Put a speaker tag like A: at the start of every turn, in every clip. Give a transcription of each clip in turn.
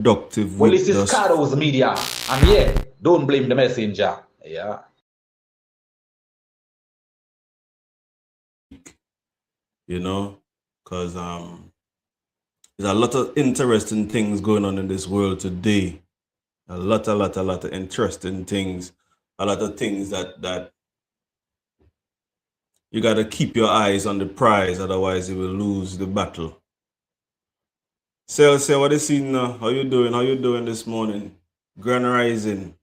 A: productive
B: Well,
A: with
B: this is Cardo's media. And yeah, don't blame the messenger. Yeah.
A: you know, because there's a lot of interesting things going on in this world today. A lot of interesting things. A lot of things that you gotta keep your eyes on the prize, otherwise you will lose the battle. Say, what is it now? How you doing? How you doing this morning? Grand rising.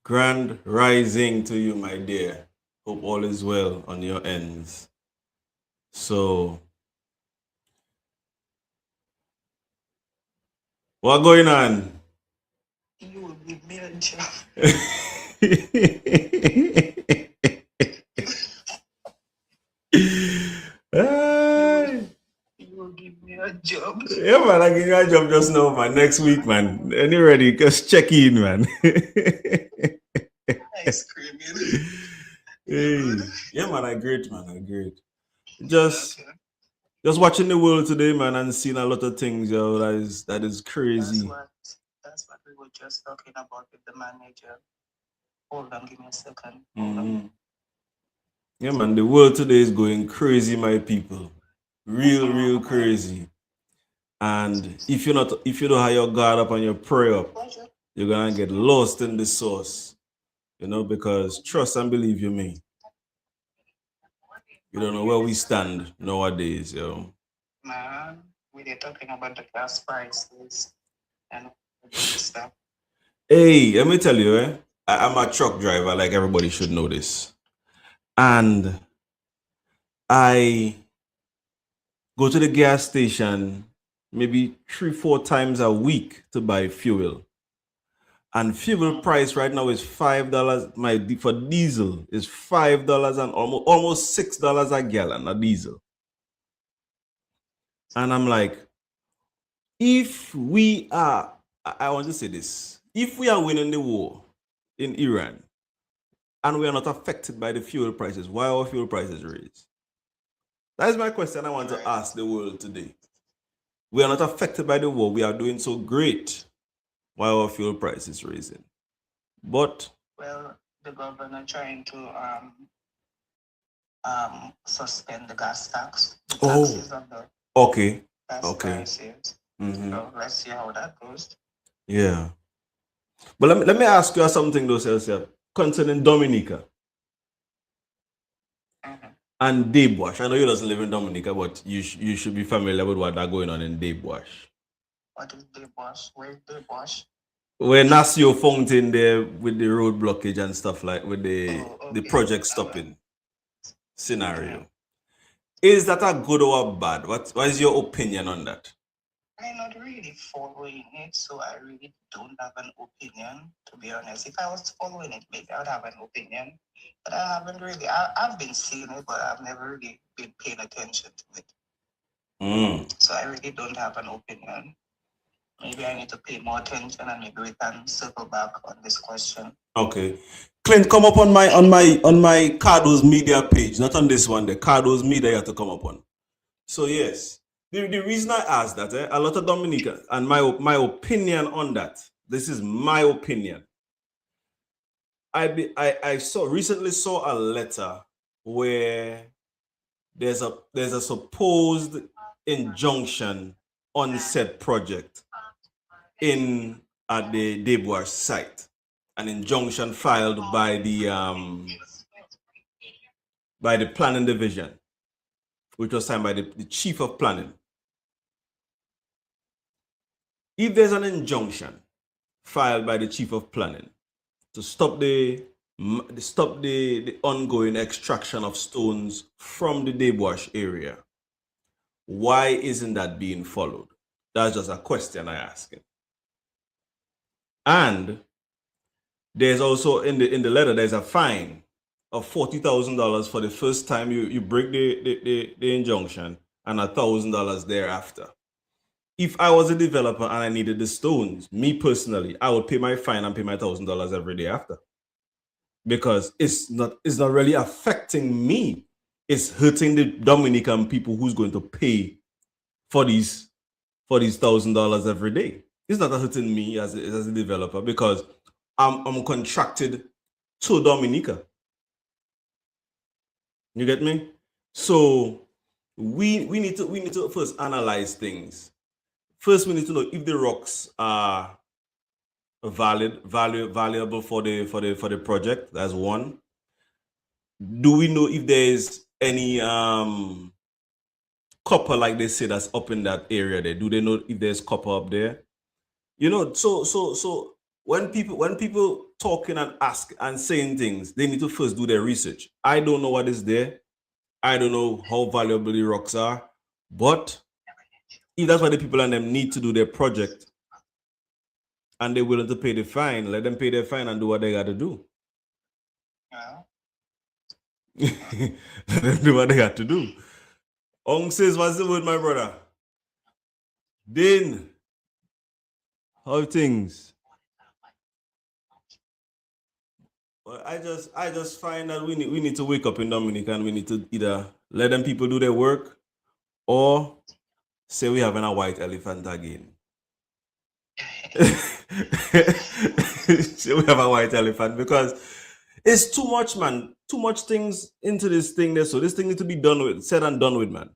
A: Grand rising to you, my dear. Hope all is well on your ends. So, what going on?
C: You will give me a job. You will give me a job.
A: Yeah, man, I give you a job just now, man. Next week, man. Any ready? Just check in, man.
C: Ice cream, you know.
A: Hey. Yeah, man, I great, man. I great. Just watching the world today, man, and seeing a lot of things, yo. That is crazy.
C: That's what we were just talking about with the manager. Hold on, give me a second.
A: Yeah, man, the world today is going crazy, my people. Real crazy. And if you don't have your guard up and your prayer up, you're gonna get lost in the sauce. Because trust and believe you me. You don't know where we stand nowadays, yo.
C: Man, we were talking about the gas prices and stuff.
A: Hey, let me tell you, I'm a truck driver, like everybody should know this. And I go to the gas station maybe 3-4 times a week to buy fuel. And fuel price right now is $5. For diesel is $5 and almost $6 a gallon of diesel. And I'm like, if we are, I want to say this, if we are winning the war in Iran and we are not affected by the fuel prices, why are fuel prices raised? That is my question I want to ask the world today. We are not affected by the war. We are doing so great. Why are fuel prices raising? But
C: well, the governor trying to suspend the gas tax. The taxes on the gas prices. So let's see how that goes.
A: Yeah. But let me ask you something though, Celsia, concerning Dominica and Dabewash. I know you doesn't live in Dominica, but you should be familiar with what that's going on in Dabewash.
C: What is Dabewash? Where is Dabewash?
A: Where Nasio Fountain there with the road blockage and stuff like with the project stopping scenario. Is that a good or a bad? What is your opinion on that?
C: I'm not really following it, so I really don't have an opinion, to be honest. If I was following it, maybe I would have an opinion. But I haven't really. I've been seeing it, but I've never really been paying attention to it. So I really don't have an opinion. Maybe I need to pay more attention, and maybe we can circle back on this question.
A: Okay. Clint, come up on my Cardo's media page, not on this one. The Cardo's media you have to come up on. So yes, the reason I asked that, a lot of Dominicans, and my opinion on that. This is my opinion. I recently saw a letter where there's a supposed injunction on said project at the Dabewash site, an injunction filed by the planning division, which was signed by the chief of planning. If there's an injunction filed by the chief of planning to stop the ongoing extraction of stones from the Dabewash area, why isn't that being followed? That's just a question I ask. And there's also in the letter there's a fine of $40,000 for the first time you break the injunction, and $1,000 thereafter. If I was a developer and I needed the stones, me personally, I would pay my fine and pay my $1,000 every day after, because it's not really affecting me. It's hurting the Dominican people who's going to pay for these for these $1,000 every day. It's not hurting me as a developer because I'm contracted to Dominica. You get me? So we need to first analyze things. First, we need to know if the rocks are valuable for the project. That's one. Do we know if there's any copper, like they say, that's up in that area there? Do they know if there's copper up there? You know, so when people talking and ask and saying things, they need to first do their research. I don't know what is there. I don't know how valuable the rocks are, but if that's what the people and them need to do their project and they're willing to pay the fine, let them pay their fine and do what they got to do.
C: Yeah.
A: Let them do what they got to do. Ong says, what's the word, my brother? Din, how things? Well, I just find that we need to wake up in Dominica and we need to either let them people do their work or say we having a white elephant again. Say we have a white elephant because it's too much, man. Too much things into this thing there. So this thing needs to be done with, said and done with, man.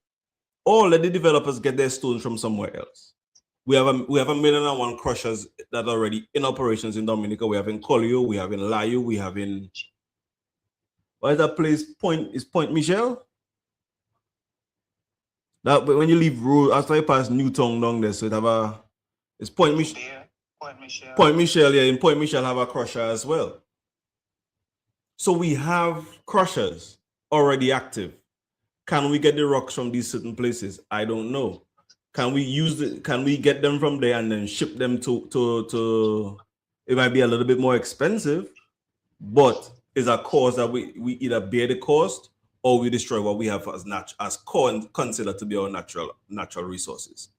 A: Or let the developers get their stones from somewhere else. We have a 1,000,001 crushers that are already in operations in Dominica. We have in Collio, we have in Layu, we have in, what is that place? Point Michel? That when you leave road after you pass Newtown down there, so it's Point Michel. Point Michel, yeah, in Point Michel have a crusher as well. So we have crushers already active. Can we get the rocks from these certain places? I don't know. Can we get them from there and then ship them to it might be a little bit more expensive, but it's a cost that we either bear the cost or we destroy what we have as considered to be our natural resources.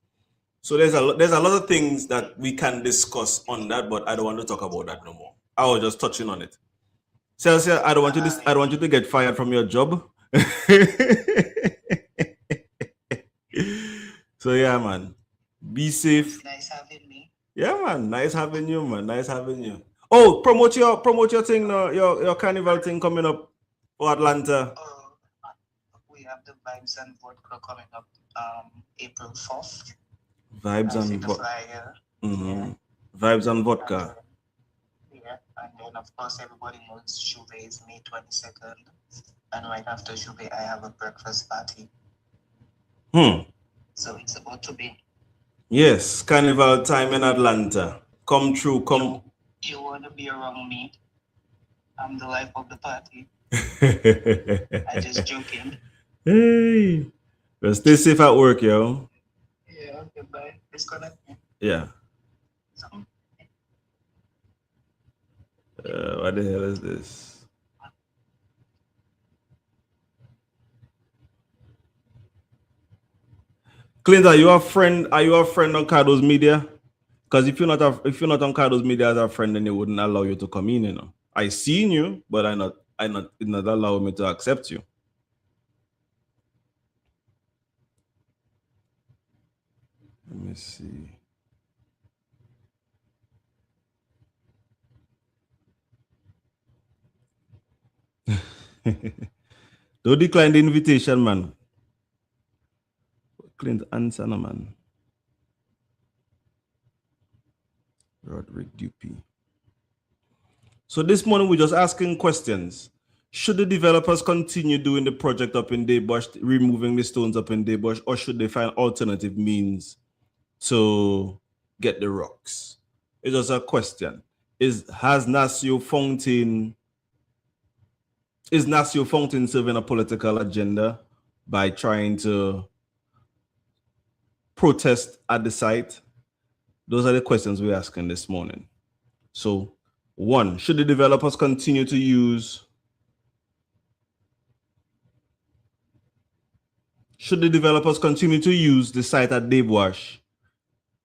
A: So there's a lot of things that we can discuss on that, but I don't want to talk about that no more. I was just touching on it. Celsia, I don't want you to get fired from your job. So yeah, man. Be safe.
C: It's nice having me.
A: Yeah, man. Nice having you, man. Nice having you. Oh, promote your thing now, your carnival thing coming up for Atlanta.
C: Oh, we have the Vibes and Vodka coming up April 4th.
A: Vibes and
C: vodka.
A: Vibes and vodka.
C: Yeah, and then of course everybody knows Juve is May 22nd. And right after Juve, I have a breakfast party. So it's about to be.
A: Yes, carnival time in Atlanta. Come true, come.
C: You want to be around me? I'm the life of the party. I just joking.
A: Hey, well, stay safe at work, yo.
C: Yeah, goodbye. Disconnect me.
A: Yeah. What the hell is this? Clint, are you a friend on Cardo's Media? Because if you're not on Cardo's Media as a friend, then they wouldn't allow you to come in, you know. I seen you, but it not allow me to accept you. Let me see. Don't decline the invitation, man. Clint, answer, no, man. Roderick Dupuy. So this morning we're just asking questions. Should the developers continue doing the project up in Daybush, removing the stones up in Daybush, or should they find alternative means to get the rocks? It's just a question. Is Nasio Fountain serving a political agenda by trying to protest at the site? Those are the questions we're asking this morning. So, one, should the developers continue to use the site at Daybush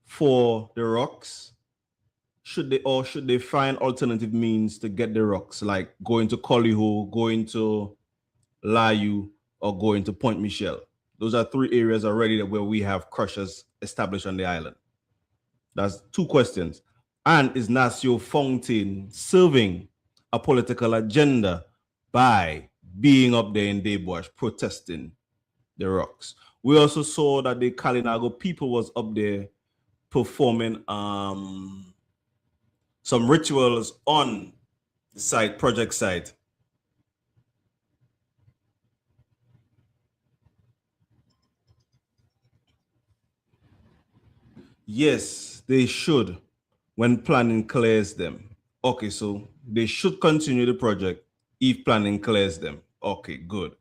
A: for the rocks? Should they find alternative means to get the rocks, like going to Collyho, going to Layu, or going to Point Michel? Those are three areas already where we have crushers established on the island? That's two questions. And is Nasio Fountain serving a political agenda by being up there in Daybush protesting the rocks? We also saw that the Kalinago people was up there performing some rituals on the site, project site. Yes, they should when planning clears them. Okay, so they should continue the project if planning clears them. Okay, good.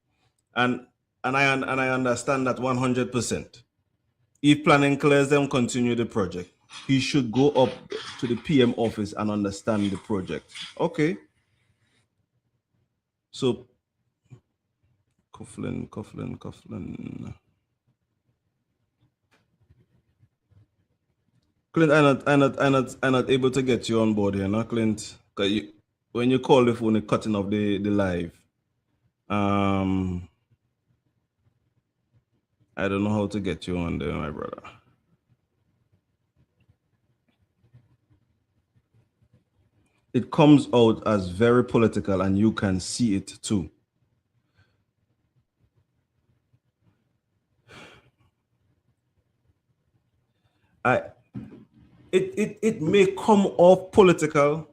A: And I understand that 100%. If planning clears them, continue the project. He should go up to the PM office and understand the project. Okay. So Coughlin. Clint, I'm not able to get you on board here, no, Clint. Cause when you call the phone, you're cutting off the live. I don't know how to get you on there, my brother. It comes out as very political, and you can see it too. It may come off political,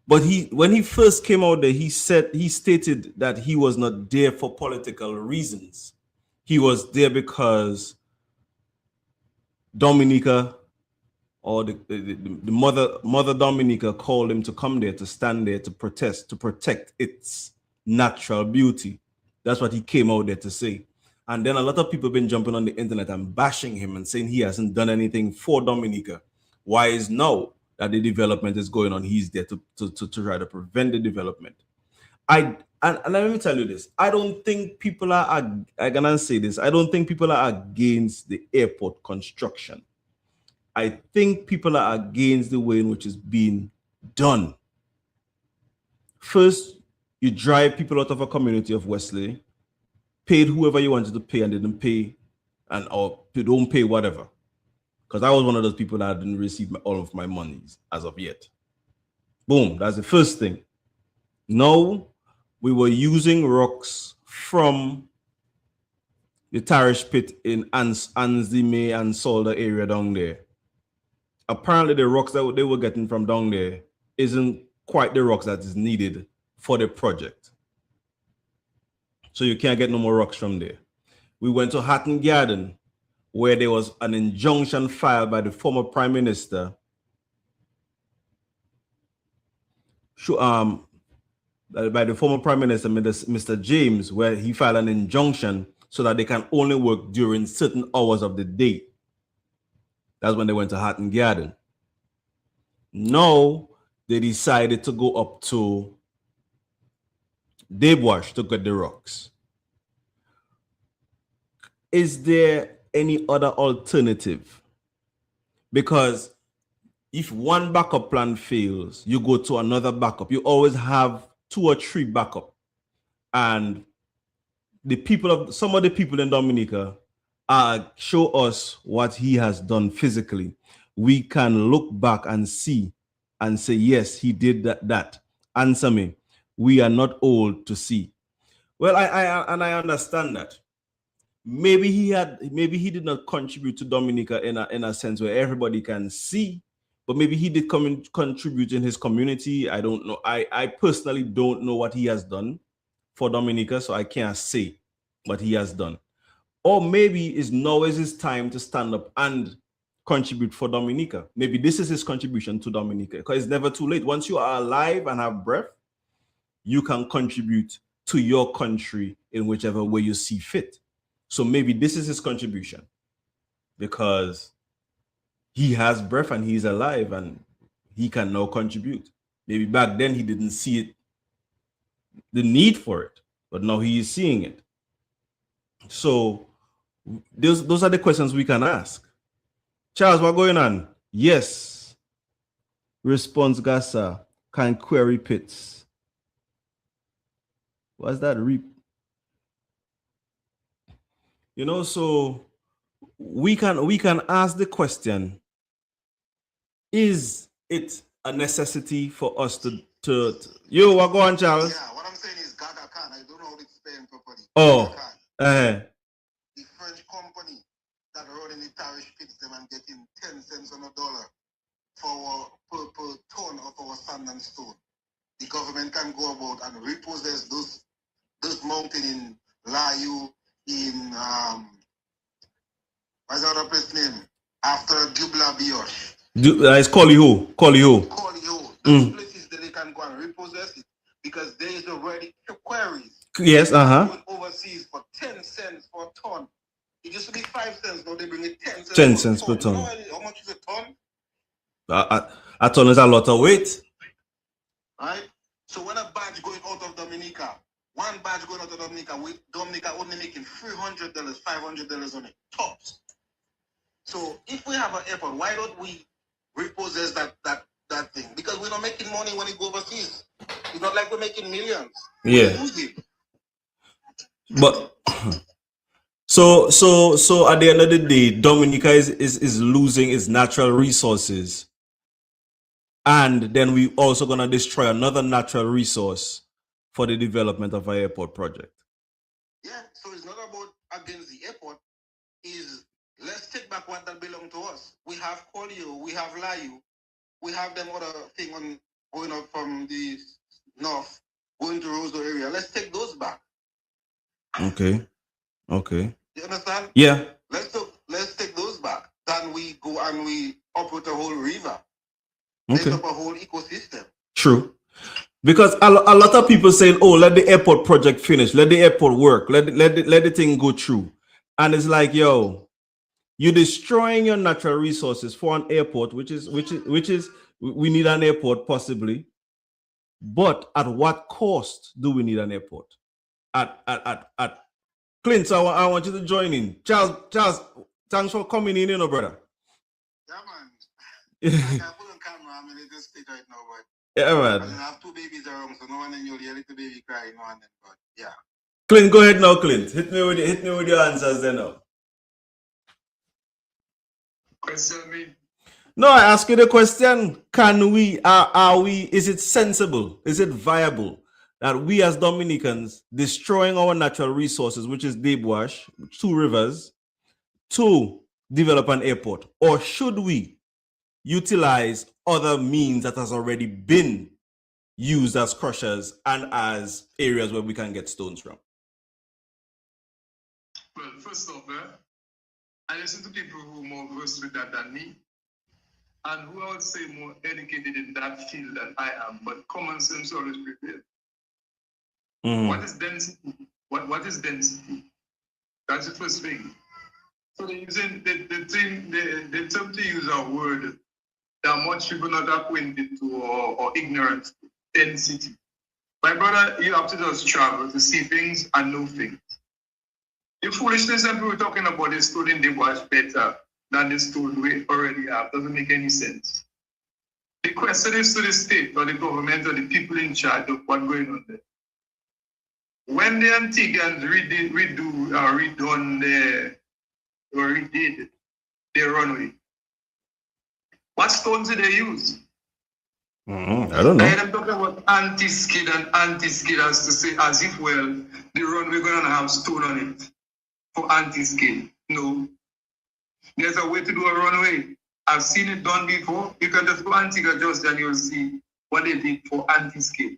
A: but when he first came out there, he stated that he was not there for political reasons. He was there because Dominica, or the mother Dominica, called him to come there, to stand there, to protest, to protect its natural beauty. That's what he came out there to say. And then a lot of people have been jumping on the internet and bashing him and saying he hasn't done anything for Dominica. Why is now that the development is going on, he's there to try to prevent the development? And let me tell you this. I don't think people I'm gonna say this. I don't think people are against the airport construction. I think people are against the way in which it's being done. First, you drive people out of a community of Wesley, paid whoever you wanted to pay, and didn't pay, or you don't pay whatever. Because I was one of those people that didn't receive all of my monies as of yet. Boom, that's the first thing. Now, we were using rocks from the Tarish pit in Anzime and Solder area down there. Apparently, the rocks that they were getting from down there isn't quite the rocks that is needed for the project. So you can't get no more rocks from there. We went to Hatton Garden, where there was an injunction filed by the former Prime Minister by the former Prime Minister, Mr. James, where he filed an injunction so that they can only work during certain hours of the day. That's when they went to Hatton Garden. Now they decided to go up to Daybush to get the rocks. Is there any other alternative? Because if one backup plan fails, you go to another backup. You always have 2 or 3 backup. And some of the people in Dominica show us what he has done physically. We can look back and see and say, yes, he did that. Answer me. We are not old to see. Well, I understand that. Maybe he did not contribute to Dominica in a sense where everybody can see, but maybe he did contribute in his community. I don't know. I personally don't know what he has done for Dominica, so I can't say what he has done. Or maybe it's now is his time to stand up and contribute for Dominica. Maybe this is his contribution to Dominica, because it's never too late. Once you are alive and have breath, you can contribute to your country in whichever way you see fit. So maybe this is his contribution, because he has breath and he's alive and he can now contribute. Maybe back then he didn't see it, the need for it, but now he is seeing it. So those are the questions we can ask. Charles, what's going on? Yes. Response Gasa can query pits. What's that? You know, so we can ask the question: is it a necessity for us to yo, what go on, Charles?
D: Yeah, what I'm saying is Gaga Khan. I don't know how it's spelled properly.
A: Oh,
D: Gaga Khan, the French company that running the tariff pits them and getting 10 cents on a dollar for per ton of our sand and stone. The government can go about and repossess those mountain in Layu, in what's the other place name? After Dubla Bioche.
A: It's Coliho.
D: Those places that they can go and repossess it because there is already quarries.
A: Yes,
D: Going overseas for 10 cents for a ton. It used to be 5 cents, now they bring it 10 cents.
A: 10 cents per ton.
D: You know how much is a ton?
A: A ton is a lot of weight.
D: Right? So when a badge going out of Dominica, one badge going out of Dominica, Dominica only making $300, $500 on it, tops. So if we have an airport, why don't we repossess that thing? Because we're not making money when it go overseas. It's not like we're making millions.
A: Yeah.
D: We're losing.
A: But so at the end of the day, Dominica is losing its natural resources. And then we also gonna destroy another natural resource for the development of our airport project.
D: Yeah, so it's not about against the airport, is let's take back what that belong to us. We have Kolio, we have Layu, we have them other thing on going up from the north, going to Roseau area. Let's take those back.
A: Okay.
D: You understand?
A: Yeah.
D: Let's take those back. Then we go and we uproot a whole river.
A: Okay.
D: Set up a whole ecosystem.
A: True. Because a lot of people saying, "Oh, let the airport project finish, let the airport work, let the thing go through," and it's like, yo, you're destroying your natural resources for an airport, which is we need an airport possibly, but at what cost do we need an airport? At Clint, so I want you to join in. Charles, thanks for coming in, brother.
D: Yeah, man. I put on camera. I'm in a little state right now, but
A: yeah, man.
D: I have 2 babies around, so no one in your little baby crying, no one. But yeah.
A: Clint, go ahead now, Clint. Hit me with your answers then now.
D: Question me.
A: No, I ask you the question: can we? Are we? Is it sensible? Is it viable that we as Dominicans destroying our natural resources, which is deep wash, 2 rivers, to develop an airport, or should we utilize other means that has already been used as crushers and as areas where we can get stones from?
E: Well, first off, I listen to people who are more versed with that than me, and who I would say more educated in that field than I am, but common sense always prevails. What is density? What is density? That's the first thing. So they're using they attempt to use a word that much people not acquainted to or ignorant to. Density. My brother, you have to just travel to see things and know things. The foolishness that we were talking about is stone in the wash better than the stone we already have. Doesn't make any sense. The question is to the state or the government or the people in charge of what's going on there. When the Antiguans redid their runway, what stones did they use?
A: I don't know.
E: I am talking about anti-skid and anti-skid as to say, as if, well, the runway going to have stone on it for anti-skid. No. There's a way to do a runway. I've seen it done before. You can just go Antigua just and you'll see what they did for anti-skid.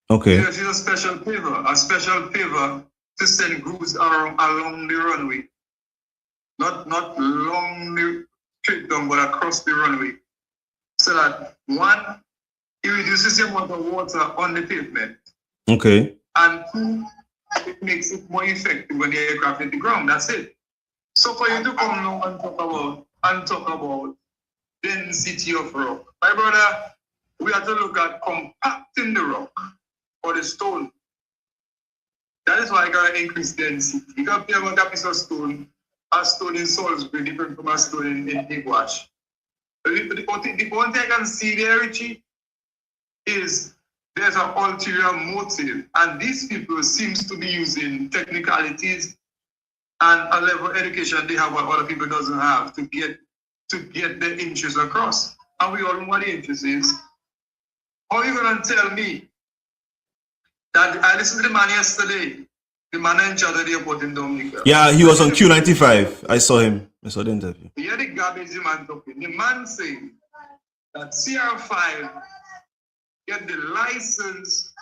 A: Okay.
E: This is a special paver to send grooves along the runway. Not long the straight down, but across the runway. So that, one, it reduces the amount of water on the pavement.
A: Okay.
E: And 2, it makes it more effective when the aircraft hit the ground. That's it. So for you to come now and talk about density of rock, my brother, we have to look at compacting the rock or the stone. That is why I gotta increase density. You got to about that piece of stone, a stone in Salisbury different from a stone in Big Wash. The one thing I can see there, Richie, is there's an ulterior motive, and these people seems to be using technicalities and a level of education they have what other people doesn't have to get their interests across. And we all know what the interest is. How are you gonna tell me that I listened to the man yesterday, the man in charge of the airport in Dominica?
A: Yeah, he was on Q95. I saw him. I saw the interview.
E: Yeah, the garbage the man talking. The man saying that CR5 get the license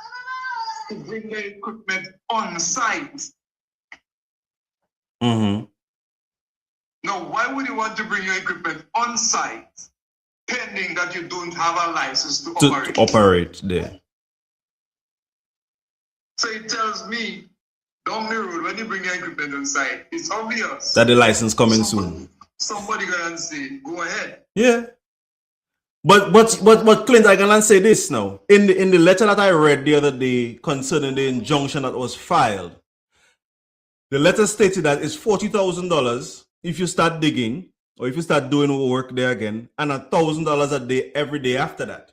E: to bring the equipment on site.
A: Mm-hmm.
E: Now, why would you want to bring your equipment on site pending that you don't have a license to operate?
A: To operate there.
E: So it tells me, down the road, when you bring your equipment on site, it's obvious
A: That the license coming soon.
E: Somebody gonna say, go ahead.
A: Yeah. But Clint, I can say this now. In the letter that I read the other day concerning the injunction that was filed, the letter stated that it's $40,000 if you start digging or if you start doing work there again, and $1,000 a day every day after that.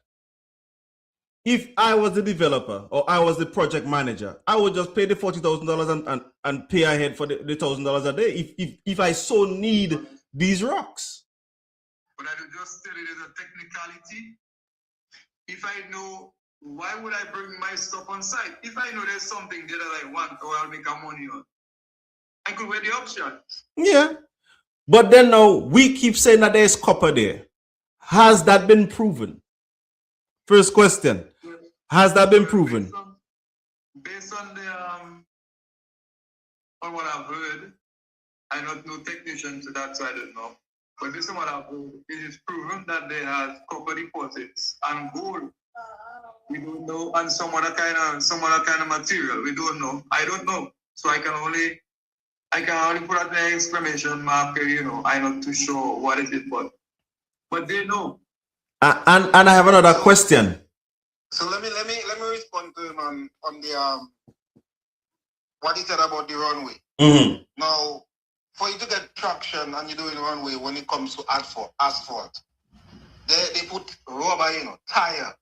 A: If I was the developer or I was the project manager, I would just pay the $40,000 and pay ahead for the $1,000 a day if I so need these rocks.
E: But I do just tell it as a technicality. If I know, why would I bring my stuff on site? If I know there's something there that I want or I'll make a money on, I could weigh the options.
A: Yeah. But then now we keep saying that there's copper there. Has that been proven? First question. Has that been proven?
E: Based on the on what I've heard, I'm not no technician to that, so I don't know. But based on what I've heard, it is proven that they have copper deposits and gold. We don't know, and some other kind of material. We don't know. I don't know. So I can only put out the exclamation mark. You know, I'm not too sure what it is, but they know.
A: And I have another question.
D: So let me respond to him on the what he said about the runway.
A: Mm-hmm.
D: Now, for you to get traction and you're doing runway when it comes to asphalt, they put rubber,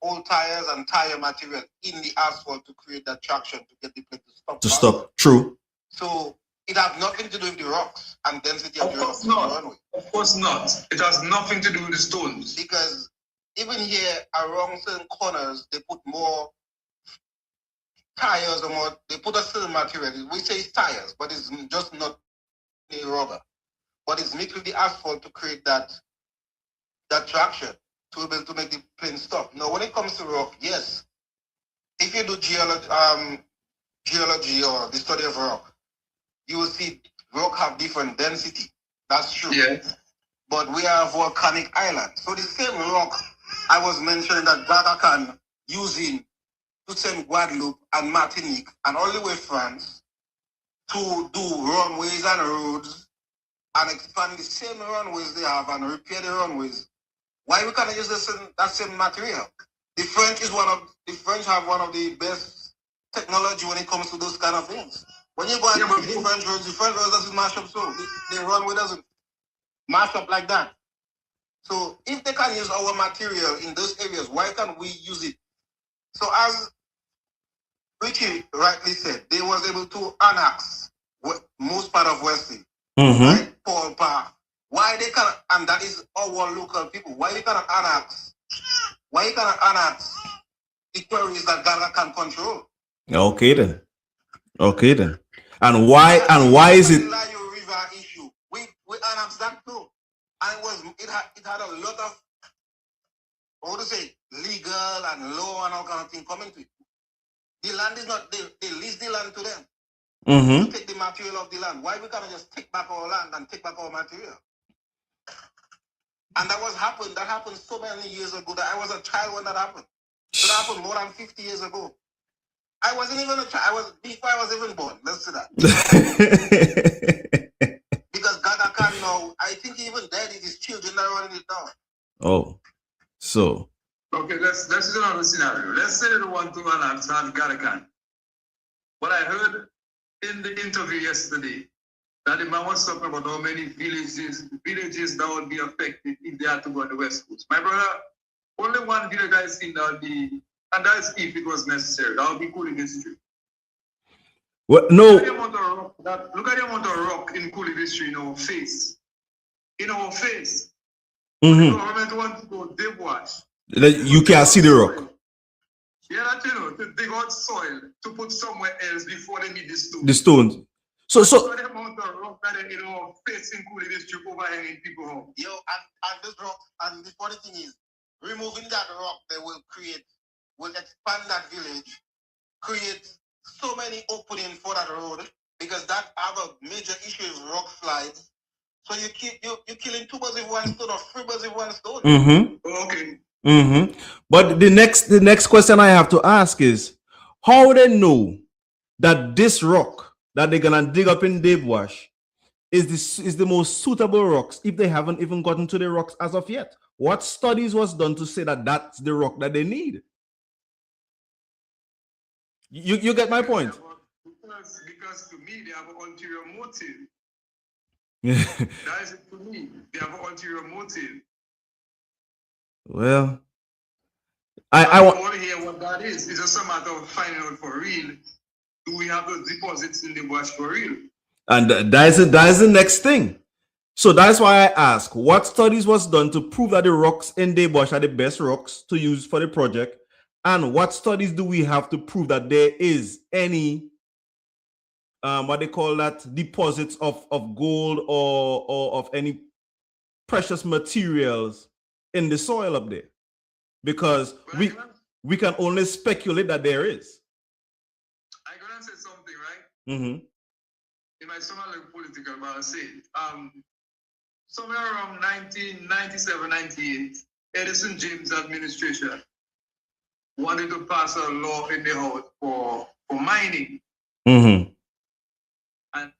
D: old tires and tire material in the asphalt to create that traction to get the plane to stop.
A: Stop. True.
D: So it has nothing to do with the rocks and density of the rocks on the runway.
E: Of course not. It has nothing to do with the stones.
D: Because even here around certain corners, they put more tires or more. They put a certain material. We say it's tires, but it's just not rubber. But it's mixed with the asphalt to create that traction to be able to make the plane stop. Now, when it comes to rock, yes, if you do geology or the study of rock, you will see rock have different density. That's true.
E: Yes.
D: But we are a volcanic island. So the same rock I was mentioning that Gaga Khan using to send Guadeloupe and Martinique and all the way France to do runways and roads and expand the same runways they have and repair the runways. Why we can't use that same material? The French have one of the best technology when it comes to those kind of things. When you go and do the French roads doesn't mash up so. The runway doesn't mash up like that. So if they can use our material in those areas, why can't we use it? So as Richie rightly said, they was able to annex most part of Wesley, right? Paul Park. Why they cannot, and that is our local people. Why you cannot annex? Why you cannot annex the quarries that Ghana can control? Okay then. And why is it? Layo River issue. We annexed that too, and it had a lot of legal and law and all kind of thing coming to it. The land is not they lease the land to them. To take the material of the land. Why we cannot just take back our land and take back our material? And that happened so many years ago that I was a child when that happened. So that happened more than 50 years ago. I wasn't even a child. Before I was even born. Let's say that. Because Gaga Khan now, I think he even dead. It is children that are running it down.
A: Oh, so.
E: Okay, let's do another scenario. Let's say the one to annex Gaga Khan. What I heard in the interview yesterday, that the man was talking about how many villages that would be affected if they had to go on the West Coast. My brother, only one village I seen that would be, and that's if it was necessary. That would be cool in history.
A: Well,
E: Look
A: no.
E: at the amount of rock look at the amount of rock in Cooley District in our face. In our face. The government wants to go deep wash.
A: You can't see the rock.
E: Yeah, that to dig out soil to put somewhere else before they need the stone.
A: The stones. So
E: the amount of rock that they face in Cooley District overhanging people home.
D: Yo, and this rock, and the funny thing is, removing that rock, they will expand that village, create so many openings for that road, because that have a major issue is rock slides. So you're killing two birds with one stone or three birds with one stone.
E: Okay.
A: But the next question I have to ask is, how they know that this rock that they're gonna dig up in Dave Wash is the most suitable rocks if they haven't even gotten to the rocks as of yet? What studies was done to say that that's the rock that they need? You get my point?
E: Because to me, they have an ulterior motive. That is it to me. They have an ulterior motive.
A: Well, I
E: want to hear what that is. It's just a matter of finding out for real. Do we have those deposits in the bush for real?
A: And that is the next thing. So that's why I ask, what studies was done to prove that the rocks in the bush are the best rocks to use for the project? And what studies do we have to prove that there is any what they call that, deposits of gold or of any precious materials in the soil up there? Because we can only speculate that there is.
E: I'm gonna say something, right?
A: Mm-hmm.
E: It might sound like political, but I'll say it. Somewhere around 1997, 98, Edison James administration wanted to pass a law in the house for mining.
A: Mm-hmm.
E: And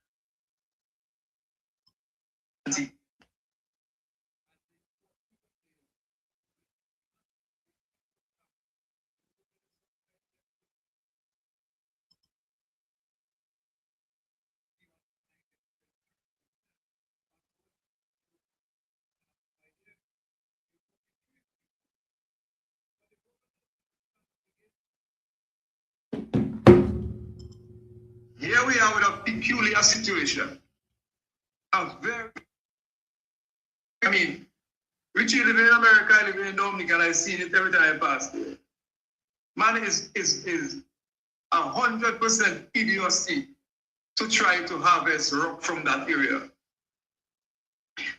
E: here we are with a peculiar situation. Richie live in America, I live in Dominica, and I see it every time I pass there. Man is 100% idiocy to try to harvest rock from that area.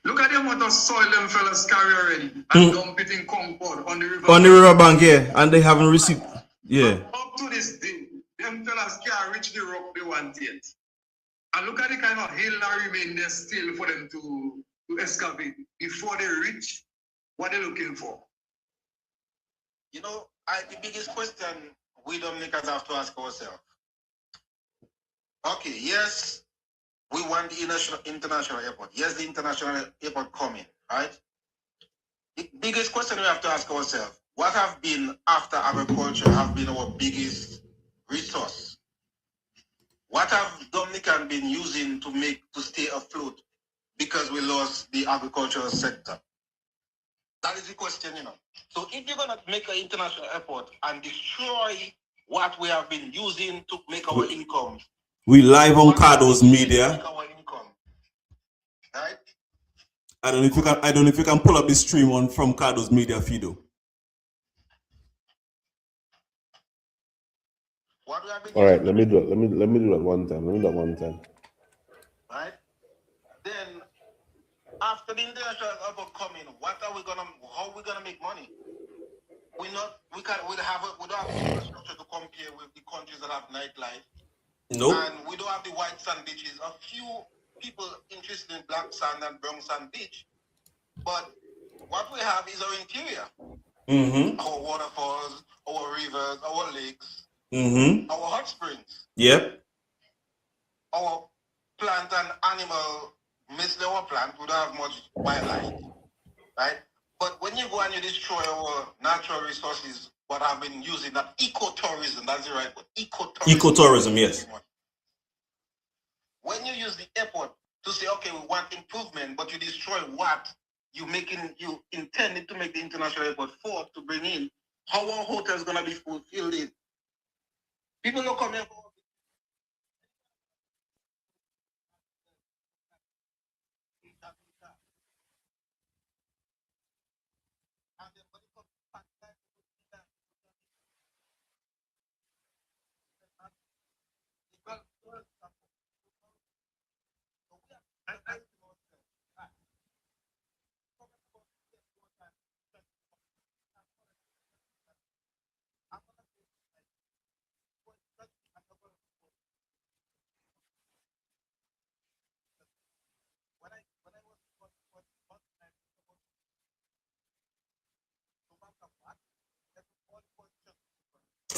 E: Look at the amount of soil them fellas carry already and dump it in Concord on the river.
A: On the riverbank, yeah, and they haven't received. Yeah.
E: Up to this day, them fellas can't reach the rock they want yet. And look at the kind of hill that remain there still for them to excavate before they reach what they're looking for.
D: You know, the biggest question we Dominicans have to ask ourselves. Okay, yes, we want the international airport. Yes, the international airport coming, right? The biggest question we have to ask ourselves, what have been, after agriculture, have been our biggest resource? What have Dominican been using to stay afloat because we lost the agricultural sector? That is the question, you know. So if you're gonna make an international airport and destroy what we have been using to make our income,
A: we live on Cardo's Media.
D: Make our income, right?
A: I don't know if you can pull up the stream on from Cardo's Media feed.
D: What we have been
F: All right, let me do it. Let me do that one time.
D: Right? Then after the international airport coming, how are we gonna make money? We don't have infrastructure to compare with the countries that have nightlife.
A: Nope.
D: And we don't have the white sand beaches. A few people interested in black sand and brown sand beach. But what we have is our interior.
A: Mm-hmm.
D: Our waterfalls, our rivers, our lakes,
A: mm-hmm.
D: our hot springs.
A: Yep.
D: Our plant and animal, mostly our plant, we don't have much wildlife. Right? But when you go and you destroy our natural resources, what I've been using, that ecotourism, that's the right word.
A: Ecotourism, yes.
D: When you use the airport to say, okay, we want improvement, but you destroy what you intended to make the international airport for, to bring in, how our hotel is going to be fulfilled in. People don't come here for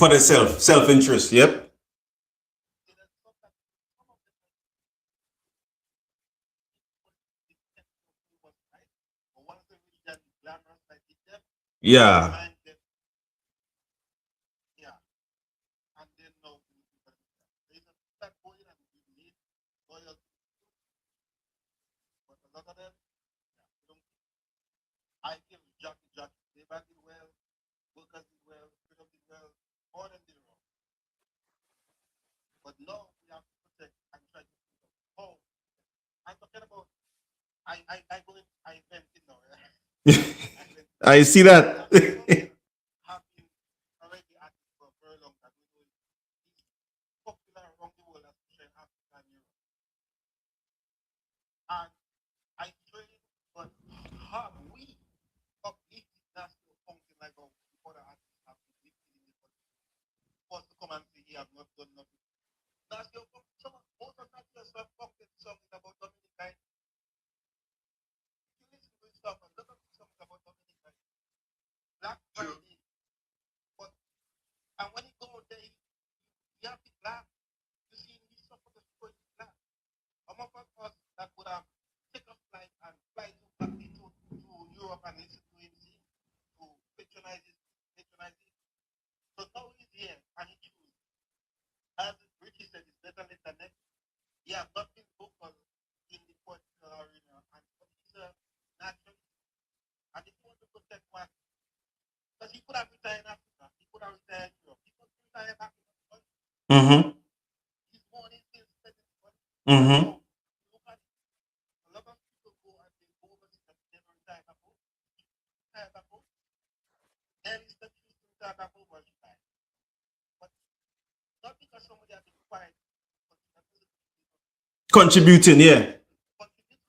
A: For the self-interest. Yep. Yeah.
D: Yeah. And then no, there's a that going and we need loyal, but a lot of them, yeah, don't. I give Jack, they back it well, workers did well, freedom did well, more than did wrong. But now we have to protect and try to oh, I'm talking about I go in I invented now.
A: I see that.
D: Have been already active for a very long time. We know it's popular around the world, especially in Africa and Europe. And I train, but have we uplifted national function like our other artists have been lifted in the country? For us to come and say, yeah, I've not done nothing. National function, most of national stuff function songs about Dominican. You listen to stuff, a lot of songs about Dominican. Black Friday. But, and when you go there, you have to laugh. You see, these stuff for the story, you laugh. Among us that would have take a flight and fly to Europe and listen to him sing, to patronize it. So now he's here and he chooses. As Ricky said, it's better late than never. He has not been vocal in the political arena, and he's a natural. And if you want to protect what, because he could have retired in Africa, he could have retired in Europe, he could retire back in the country.
A: Mm-hmm.
D: His money is still spent in the country.
A: Mm-hmm.
D: So, look at it. A lot of people go and they go overseas and never retire back home. Retire back home. There is the truth to retire back home or retire. But not because somebody has been quiet, but
A: Contributing, yeah.
D: contributing.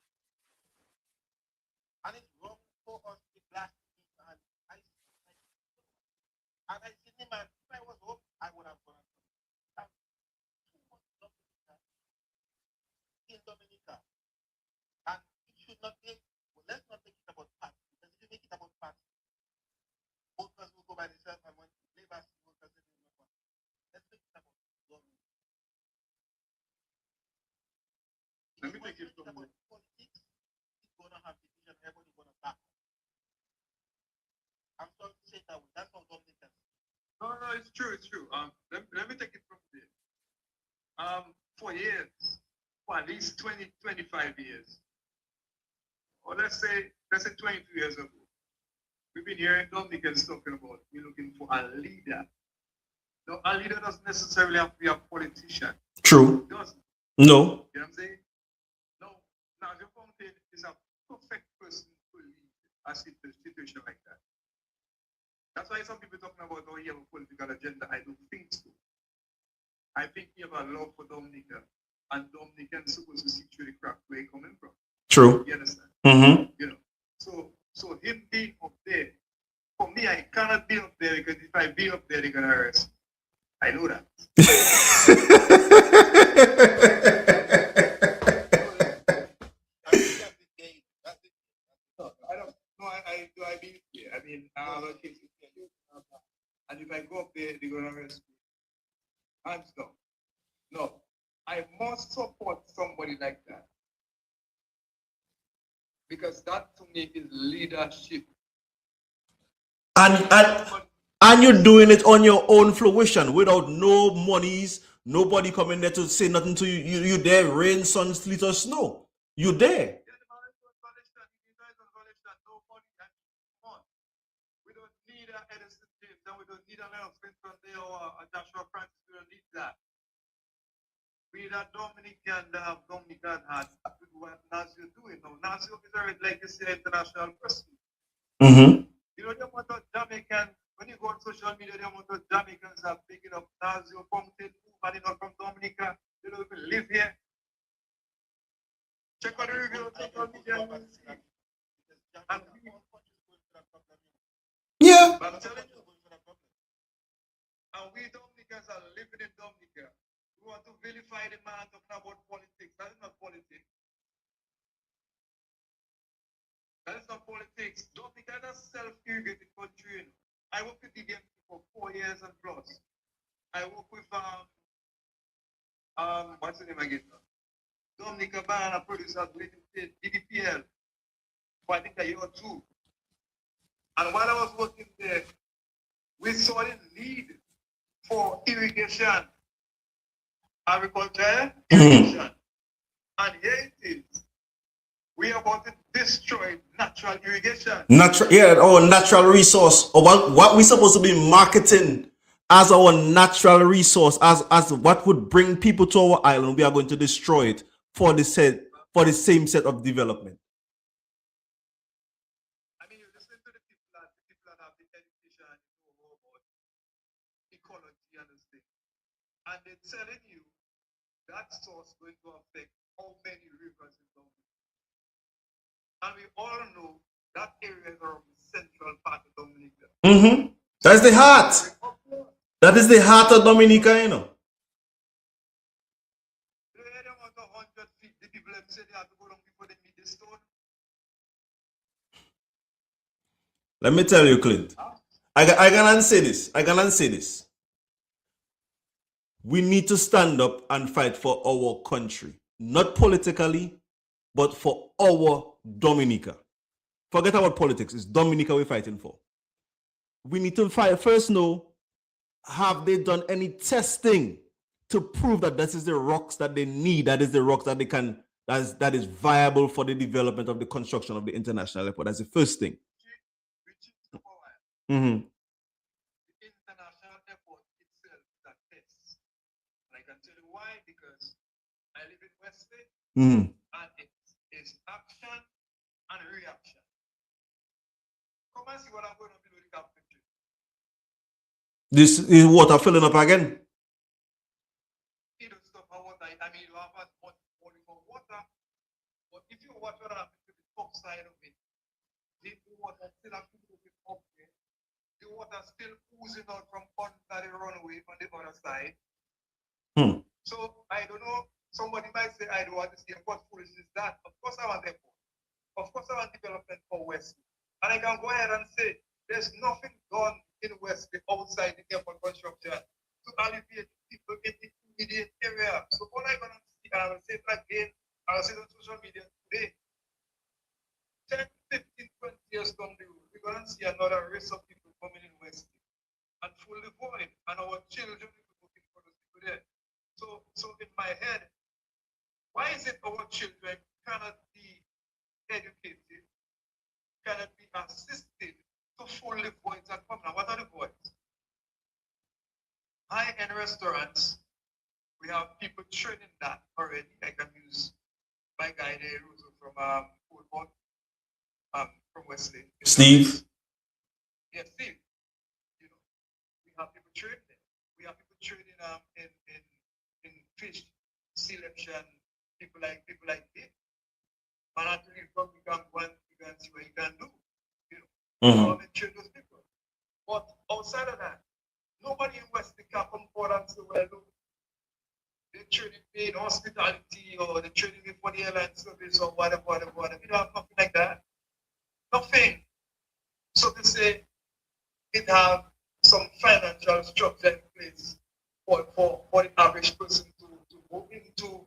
D: And it's wrong for us to blast him. And I see him, and if I was home, I would have gone. In Dominica. And it should not be, well, let's not make it about parts. Because if you make it about parts, workers will go by themselves and when labor workers will not want. Let's make it about government.
E: Let me take it from
D: about politics, it's going to have division, everybody's going to back. I'm sorry to say that way. That's how Dominicans.
E: No, it's true. Let me take it from there. For years, for at least 20, 25 years, or let's say 22 years ago, we've been hearing Dominicans talking about we're looking for a leader. No, a leader doesn't necessarily have to be a politician.
A: True.
E: It doesn't.
A: No.
E: You know what I'm saying? No. Now, the fountain is a perfect person to lead a situation like that. That's why some people talking about how you have a political agenda. I don't think so. I think you have a love for Dominica, and Dominicans supposed to see through the crack where you're coming from.
A: True.
E: You understand?
A: Mm-hmm.
E: You know. So him being up there, for me, I cannot be up there because if I be up there, they're gonna arrest me. I know that. I don't know. I mean, yeah. I mean, and if I go up there, they're gonna arrest me. Hands down. No, I must support somebody like that because that to me is leadership.
A: And you're doing it on your own fruition without no monies, nobody coming there to say nothing to you. You're there, rain, sun, sleet, or snow. You're there.
E: We don't need an Edison James, and we don't need an Elfin Sunday or a Joshua Francis. We don't need that. We need a Dominican that have Dominican heart. What Nazio doing now? Nazio is already like you say, international person.
A: Mm-hmm.
E: You know the amount of Jamaican, when you go on social media, the amount of Jamaicans are picking up Nazio Fountain, and not from Dominica. They don't even live here. Check out the review on social media.
A: Yeah.
E: But I'm telling you, and we Dominicans are living in Dominica. We want to vilify the man talking about politics. That is not politics. That is not politics. Dominica is a self-irrigated country. I worked with the DMC for 4 years and plus. what's the name again? Dominica Banana producers waiting for DDPL for I think a year or two. And while I was working there, we saw the need for irrigation, agriculture, irrigation. And here it is. We are about to destroy natural irrigation.
A: Our natural resource, or what we're supposed to be marketing as our natural resource, as what would bring people to our island. We are going to destroy it for the same set of development.
E: I mean, you listen to the people that have the education and know about ecology and this thing, and they're telling you that source going to affect how many rivers in Dominica. And we all know that area is around the central part of Dominica.
A: That's the heart. That is the heart of Dominica, you know.
E: You hear them out of 100 feet, the people have said they have to go down before they meet the stone.
A: Let me tell you, Clint. I can say this. We need to stand up and fight for our country. Not politically, but for our Dominica. Forget about politics. It's Dominica we're fighting for. We need to fight first. Know, have they done any testing to prove that this is the rocks that they need? That is the rocks that they can. That is viable for the development of the construction of the international airport. That's the first thing.
E: The international airport itself is a test. And I can tell you why, because I live in Westlake, and it's action and reaction. Come and see what I'm going to do with the capital.
A: This is water filling up again.
E: You don't stop for water. I mean, you have as much only for water, but if you watch what happens to the top side of it, the water still has to go up there. The water still oozing out from under the runway on the other side. So I don't know. Somebody might say, I don't want to see what foolish is that. Of course I want airport. Of course I want development for West. And I can go ahead and say there's nothing done in West outside the airport construction to alleviate people in the immediate area. So all I'm gonna see, and I will say it again, I will say it on social media today. 10, 15, 20 years down the road, we're gonna see another race of people coming in West and full the void, and our children will be looking for those people there. So in my head, why is it our children cannot be educated, cannot be assisted to full the voids that come now? What are the voids? High-end restaurants, we have people training that already. I can use my guy there, Russo from Football, from Wesley.
A: Steve.
E: Yes, Steve. You know, we have people training there. We have people training in fish selection. People like this. And actually, from you can go and see what you can do. You know, train those people. But outside of that, nobody in Wesley can come forward and say, well, look, they're training me in hospitality or they're training me for the airline service or whatever. We don't have nothing like that. Nothing. So they say it have some financial structure in place for the average person to go into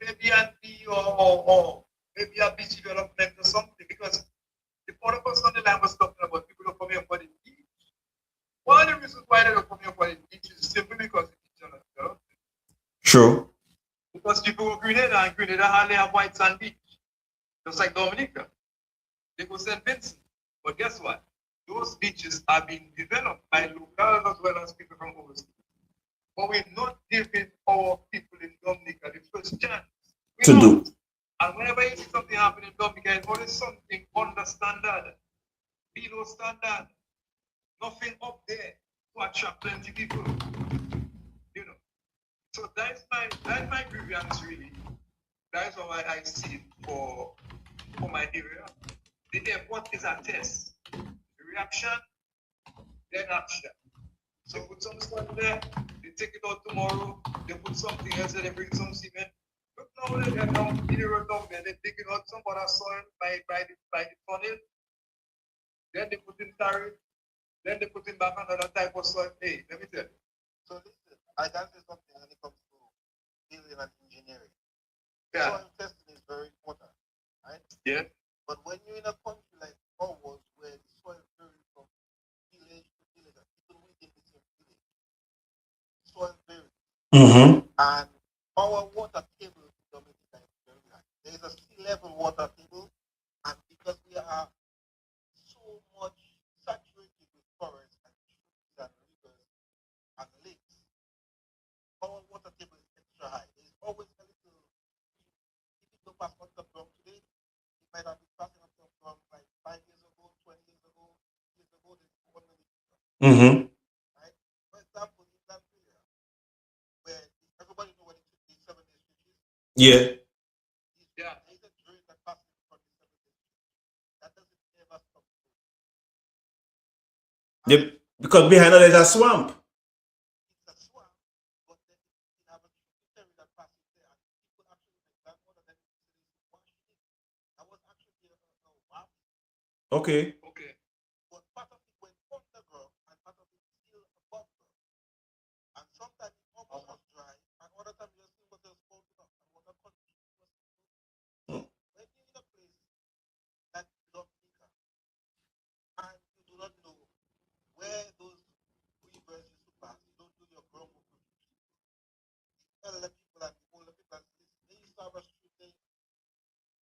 E: Airbnb or maybe a beach development or something, because the other person on the line was talking about people don't come here for the beach. One of the reasons why they don't come here for the beach is simply because the beach are not developed.
A: True.
E: Because people go Grenada, and Grenada hardly have white sand beach, just like Dominica. They go St. Vincent. But guess what? Those beaches are being developed by locals as well as people from overseas. But we're not giving our people in Dominica the first chance.
A: To do.
E: And whenever you see something happening in Dominica, it's always something under standard, below standard, nothing up there to attract plenty people. You know. So that's my grievance really. That's why I see it for my area. The airport is a test. The reaction, then action. So put some stuff there, they take it out tomorrow, they put something else there, they bring some cement. Look now, they're down in the road down there, they dig it out some other soil by the tunnel. Then they put in tariff, then they put in back another type of soil. Hey, let me tell you.
D: So listen, I can say something when it comes to building and engineering.
E: Yeah.
D: Soil testing is very important, right?
E: Yeah.
D: But when you're in a country like ours, where the soil varies from village to village, and even within the same village, soil varies. And our water table in Dominica is very high. There is a sea level water table, and because we are so much saturated with forests and trees and rivers and lakes, our water table is extra high. There is always a little, if it don't pass underground today, it might have been passing underground like 5 years ago, 20 years ago, years ago, there's 1 minute. Right? For example, in that area, where everybody know what the 7 day switch is.
A: Yeah.
E: Yeah.
D: There is a drain that passes in front of the 7 day switch. That doesn't ever stop.
A: Yep. Because behind it there's a swamp.
D: It's a swamp, but then it have a tributary that passes there, and people actually make that water that is washing it. That was actually a wow.
A: Okay.
E: Okay.
D: But part of it went underground, and part of it is still above ground. And sometimes it almost was dry, and other times you see water is pouring up, and water continues. When you're in a place that you don't think of, and you do not know where those rivers used to pass, you don't do your ground work. You tell the people and the older people, they used to have a street,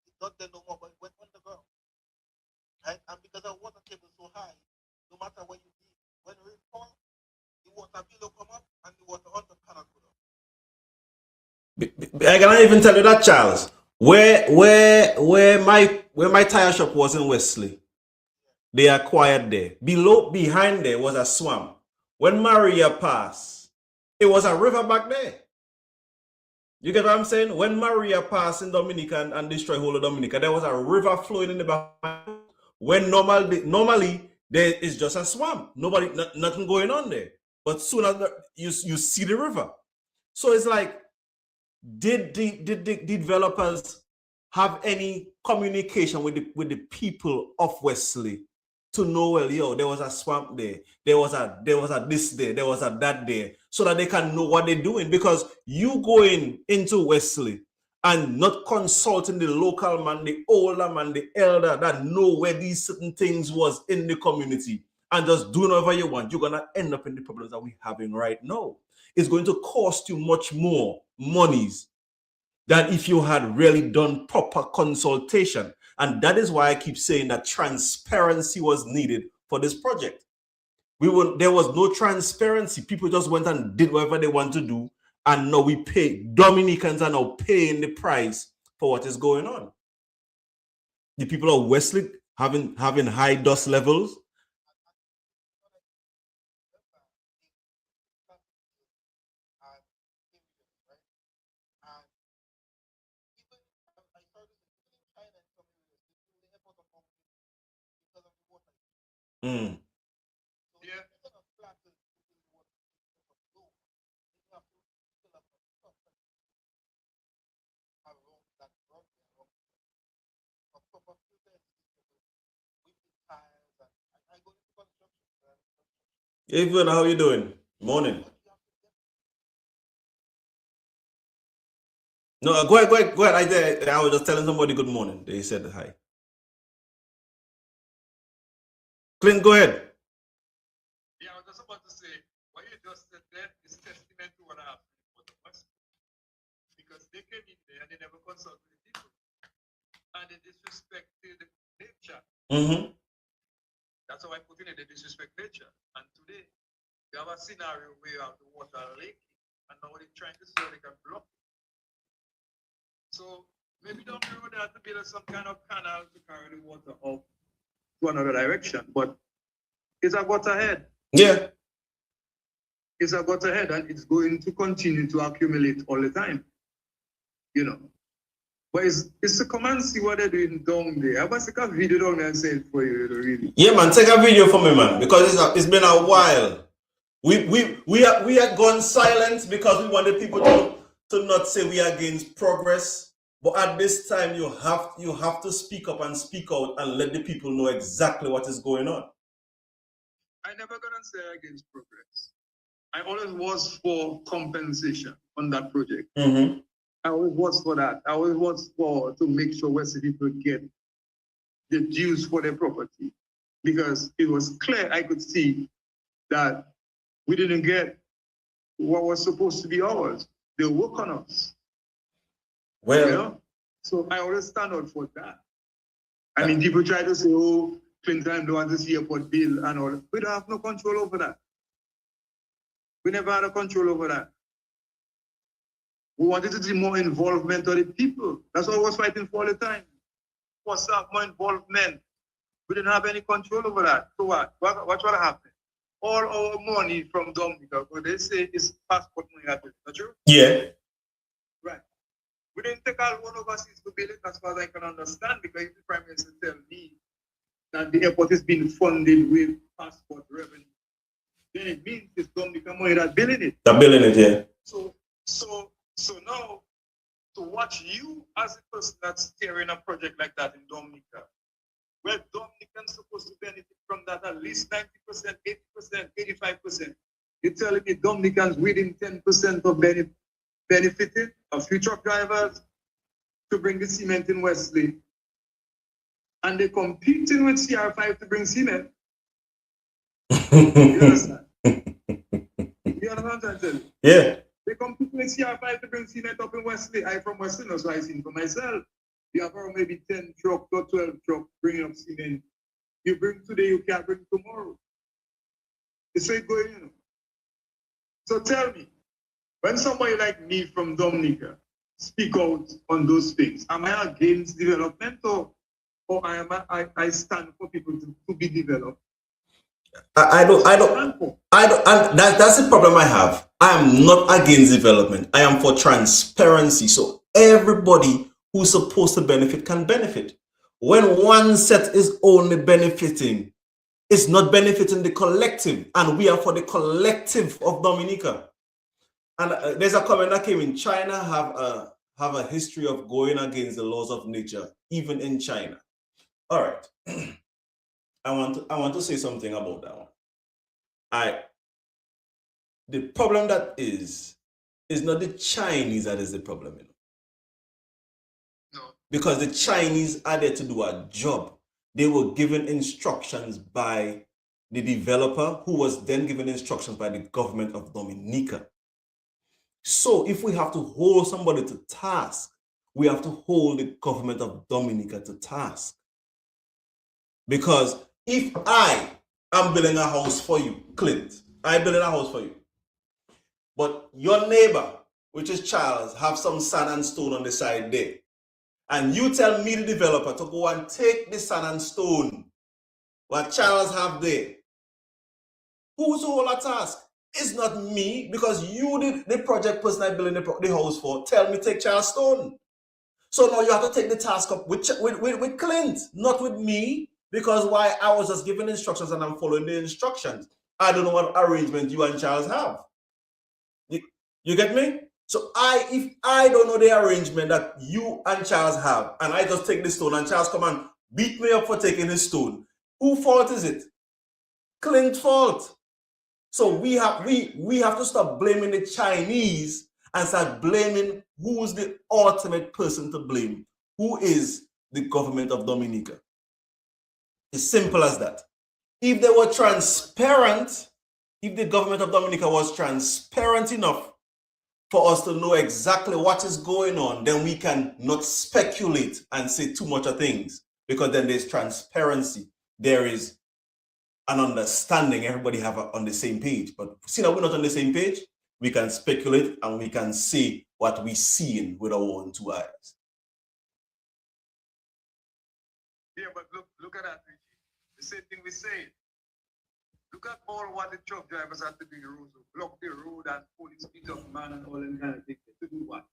D: it's not there no more, but it went underground. Right? And because the water table is so high, no matter where you dig, when rain falls, the water below come up and the water under cannot go down.
A: I cannot even tell you that, Charles. Where my tire shop was in Wesley, they acquired there. Behind there was a swamp. When Maria passed, it was a river back there. You get what I'm saying? When Maria passed in Dominica and destroyed whole of Dominica, there was a river flowing in the back. When normally there is just a swamp. Nothing going on there. But soon as you see the river. So it's like, did the developers have any communication with the people of Wesley to know, well, yo, there was a swamp there, there was a this there, there was a that there, so that they can know what they're doing? Because you going into Wesley and not consulting the local man, the older man, the elder that know where these certain things was in the community, and just doing whatever you want, you're gonna end up in the problems that we're having right now. It's going to cost you much more monies than if you had really done proper consultation. And that is why I keep saying that transparency was needed for this project. There was no transparency. People just went and did whatever they want to do. And now we pay. Dominicans are now paying the price for what is going on. The people of Wesley having high dust levels. Mm.
E: Yeah.
A: Hey, good. How you doing? Morning. No, go ahead. I was just telling somebody good morning. They said hi. Clint, go ahead.
E: Yeah, I was just about to say, what you just said there is testament to what happened with the West. Because they came in there and they never consulted the people. And they disrespected nature.
A: Mm-hmm.
E: That's how I put in it, they disrespect nature. And today, we have a scenario where you have the water leaking, and now they're trying to see how they can block it. So maybe down the road they have to build some kind of canal to carry the water up to another direction. But it's a got ahead.
A: Yeah.
E: It's a got ahead, and it's going to continue to accumulate all the time. You know. But it's to come and see what they're doing down there. I must take a video down there and say it for you, really.
A: Yeah, man, take a video for me, man, because it's been a while. We had gone silent because we wanted people to not say we are against progress. But at this time, you have to speak up and speak out and let the people know exactly what is going on.
E: I never gonna say against progress. I always was for compensation on that project.
A: Mm-hmm.
E: I always was for that. I always was for to make sure West people get the dues for their property, because it was clear I could see that we didn't get what was supposed to be ours. They work on us.
A: Well,
E: You know? So I always stand out for that. I mean, people try to say, oh, Clinton don't want to see airport bill and all. We don't have no control over that. We never had a control over that. We wanted to see more involvement of the people. That's what I was fighting for all the time. Was more involvement. We didn't have any control over that. So what? What happened? All our money from Dominica, but they say it's passport money. That's not true?
A: yeah.
E: Right. We didn't take all one overseas to build it, as far as I can understand, because if the Prime Minister tell me that the airport is being funded with passport revenue, then it means it's Dominica money that's building it.
A: They're building it, yeah.
E: So now, to watch you as a person that's steering a project like that in Dominica, where Dominicans supposed to benefit from that at least 90%, 80%, 85%. You're telling me Dominicans within 10% of benefiting of few truck drivers to bring the cement in Wesley, and they're competing with CR5 to bring cement. You understand? You understand what I'm telling you?
A: Yeah.
E: They compete with CR5 to bring cement up in Wesley. I from Wesley, so I seen for myself. You have around maybe 10 trucks or 12 trucks bringing up cement. You bring today, you can't bring tomorrow. It's so going, you know. So tell me, when somebody like me from Dominica speak out on those things, am I against development or I stand for people to be developed?
A: I don't, and that's the problem I have. I am not against development. I am for transparency. So everybody who's supposed to benefit can benefit. When one set is only benefiting, it's not benefiting the collective. And we are for the collective of Dominica. And there's a comment that came in. China have a history of going against the laws of nature, even in China. All right. I want to say something about that one. The problem that is not the Chinese that is the problem, you know.
E: No.
A: Because the Chinese are there to do a job. They were given instructions by the developer, who was then given instructions by the government of Dominica. So if we have to hold somebody to task, we have to hold the government of Dominica to task. Because if I am building a house for you, Clint, I'm building a house for you, but your neighbor, which is Charles, have some sand and stone on the side there, and you tell me, the developer, to go and take the sand and stone what Charles have there, who's all a task? It's not me, because you, the project person I'm building the house for, tell me take Charles Stone. So now you have to take the task up with Clint, not with me, because why? I was just given instructions and I'm following the instructions. I don't know what arrangement you and Charles have. You get me? So if I don't know the arrangement that you and Charles have, and I just take the stone and Charles come and beat me up for taking his stone, whose fault is it? Clint's fault. So we have to stop blaming the Chinese and start blaming who's the ultimate person to blame, who is the government of Dominica. It's simple as that. If they were transparent, if the government of Dominica was transparent enough for us to know exactly what is going on, then we can not speculate and say too much of things, because then there's transparency. There is an understanding, everybody have on the same page. But see that we're not on the same page, we can speculate and we can see what we see with our own two eyes.
E: Yeah, but look at that. The same thing we say. Look at all what the truck drivers have to do in the road. So block the road and police beat up man and all that kind of thing. To do what?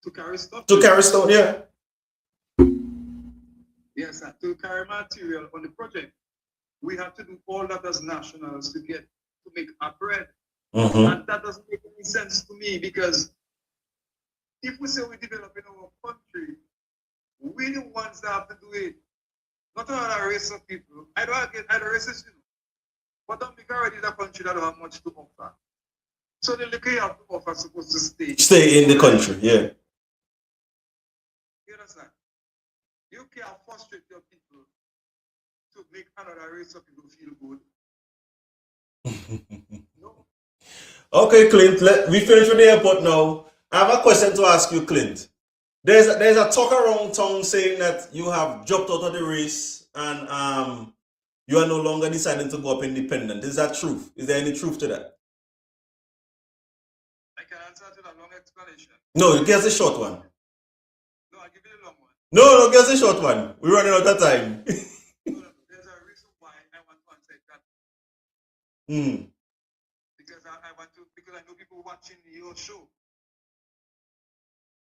E: To carry stuff?
A: To carry stuff, yeah.
E: Yes, sir. To carry material on the project. We have to do all that as nationals to make our bread. And that doesn't make any sense to me, because if we say we develop in our country, we're the ones that have to do it. Not all that race of people. I don't get other races, you know. But Dominica already is a country that don't have much to offer. So the liquor you have to offer is supposed to stay.
A: Stay in the country, yeah.
E: You understand? You can't frustrate your people to make another race of people feel good. No.
A: Okay, Clint, we finish with the airport now. I have a question to ask you, Clint. There's a talk around town saying that you have dropped out of the race and you are no longer deciding to go up independent. Is that true? Is there any truth to that?
E: I can answer to that long explanation.
A: No, guess the short one.
E: No, I'll give you the long one.
A: No, guess the short one. We're running out of time.
E: No, there's a reason why I want to answer that. Because I want to, because I know people watching your show.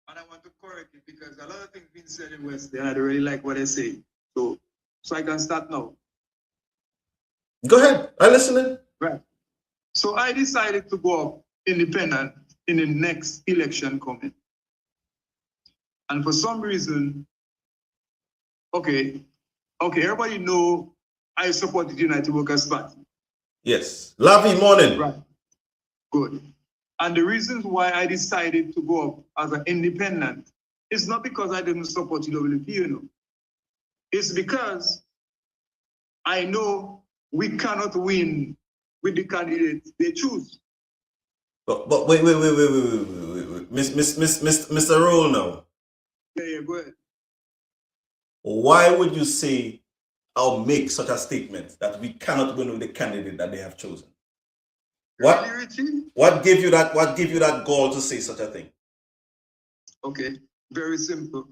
E: And I want to correct it because a lot of things being said in West and I don't really like what they say. So I can start now.
A: Go ahead. I'm listening.
E: Right. So I decided to go up independent in the next election coming. And for some reason, okay, everybody know I support the United Workers' Party.
A: Yes. Lovely morning.
E: Right. Good. And the reasons why I decided to go up as an independent is not because I didn't support UWP, you know. It's because I know we cannot win with the candidates they choose.
A: But wait. Mr. Roll now.
E: Yeah, go ahead.
A: Why would you say or make such a statement that we cannot win with the candidate that they have chosen? What?
E: Really, Richie?
A: What gave you that gall to say such a thing?
E: Okay, very simple.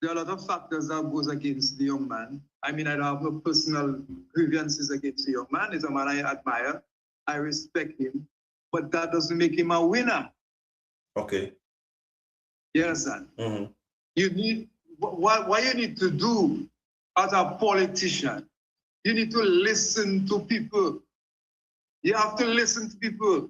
E: There are a lot of factors that goes against the young man. I mean, I don't have no personal grievances against the young man. He's a man I admire. I respect him. But that doesn't make him a winner.
A: Okay.
E: You understand?
A: Mm-hmm.
E: You need, what you need to do as a politician, you need to listen to people. You have to listen to people.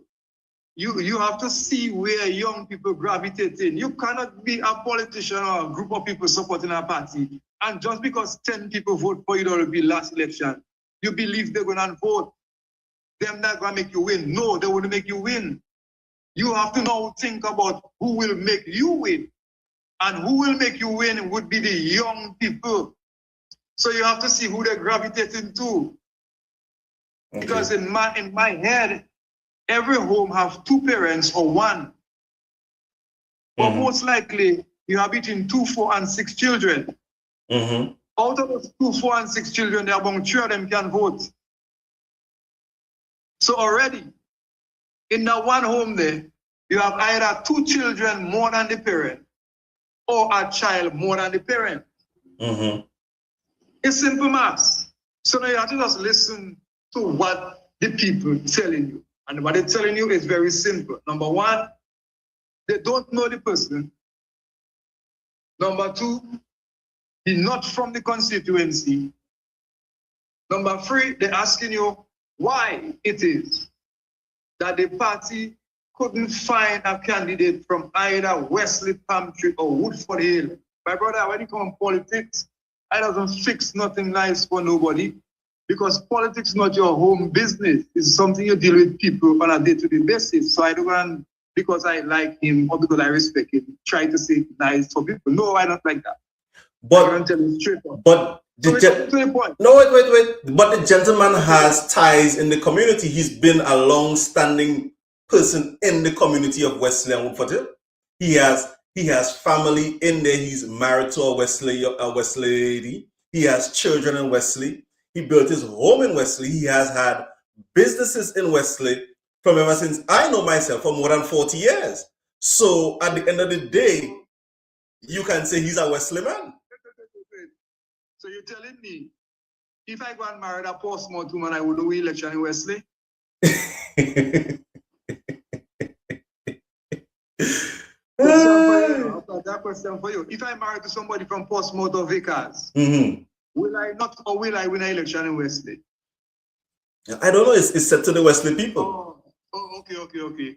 E: You have to see where young people gravitate in. You cannot be a politician or a group of people supporting a party, and just because 10 people vote for you, it'll be last election, you believe they're going to vote. Them not going to make you win. No, they wouldn't make you win. You have to now think about who will make you win. And who will make you win would be the young people. So you have to see who they're gravitating to. Okay. Because in my head, every home have 2 parents or 1. But most likely, you have between 2, 4, and 6 children. Out of those 2, 4, and 6 children, there are about 3 of them can vote. So already, in that one home there, you have either 2 children more than the parent, or a child more than the parent. It's simple maths. So now you have to just listen to what the people telling you. And what they're telling you is very simple. Number 1, they don't know the person. Number 2, he's not from the constituency. Number 3, they're asking you why it is that the party couldn't find a candidate from either Wesley, Pamtree, or Woodford Hill. My brother, when you come on politics, I doesn't fix nothing nice for nobody, because politics is not your home business. It's something you deal with people on a day-to-day basis. So I don't want, because I like him or because I respect him, try to say nice for people. No, I don't like that.
A: But
E: I tell you straight up.
A: But
E: to the point.
A: No, wait. But the gentleman has ties in the community. He's been a long-standing person in the community of Wesley and Woodford Hill. He has family in there. He's married to a Wesley lady. He has children in Wesley. He built his home in Wesley. He has had businesses in Wesley from ever since I know myself for more than 40 years. So at the end of the day, you can say he's a Wesley man.
E: So you're telling me, if I go and marry a Portsmouth woman, I would do election in Wesley? That question for you. If I marry to somebody from Portsmouth or Vickers, will I not, or will I win an election in Wesley?
A: I don't know. It's set to the Wesley people.
E: Okay.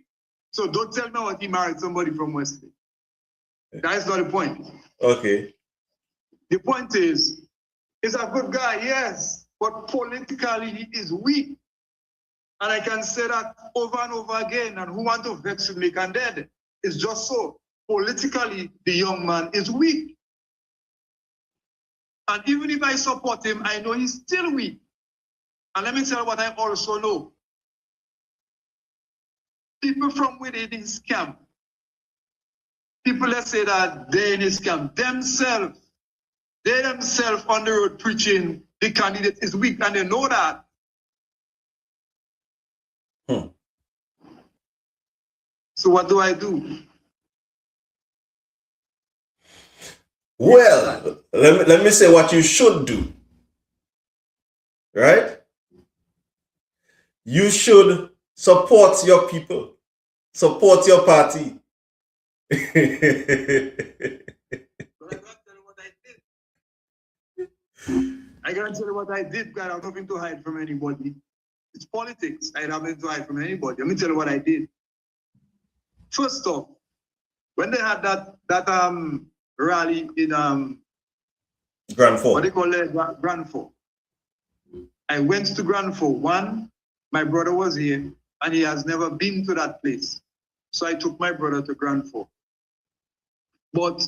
E: So don't tell me what he married somebody from Wesley. That is not the point.
A: Okay.
E: The point is, he's a good guy, yes. but politically he is weak. And I can say that over and over again, and who want to vex with me can dead. It's just so. Politically, the young man is weak. And even if I support him, I know he's still weak. And let me tell you what I also know. People from within his camp, people that say that they're in his camp, they themselves on the road preaching the candidate is weak, and they know that. So what do I do?
A: Well, let me say what you should do. Right? You should support your people, support your party.
E: But I can't tell you what I did. I can't tell you what I did because I have nothing to hide from anybody. It's politics. I have nothing to hide from anybody. Let me tell you what I did. First off, when they had that rally in
A: Grand Four.
E: what they call it, Grand Four. I went to Grand Four. One, my brother was here and he has never been to that place. So I took my brother to Grand Four. But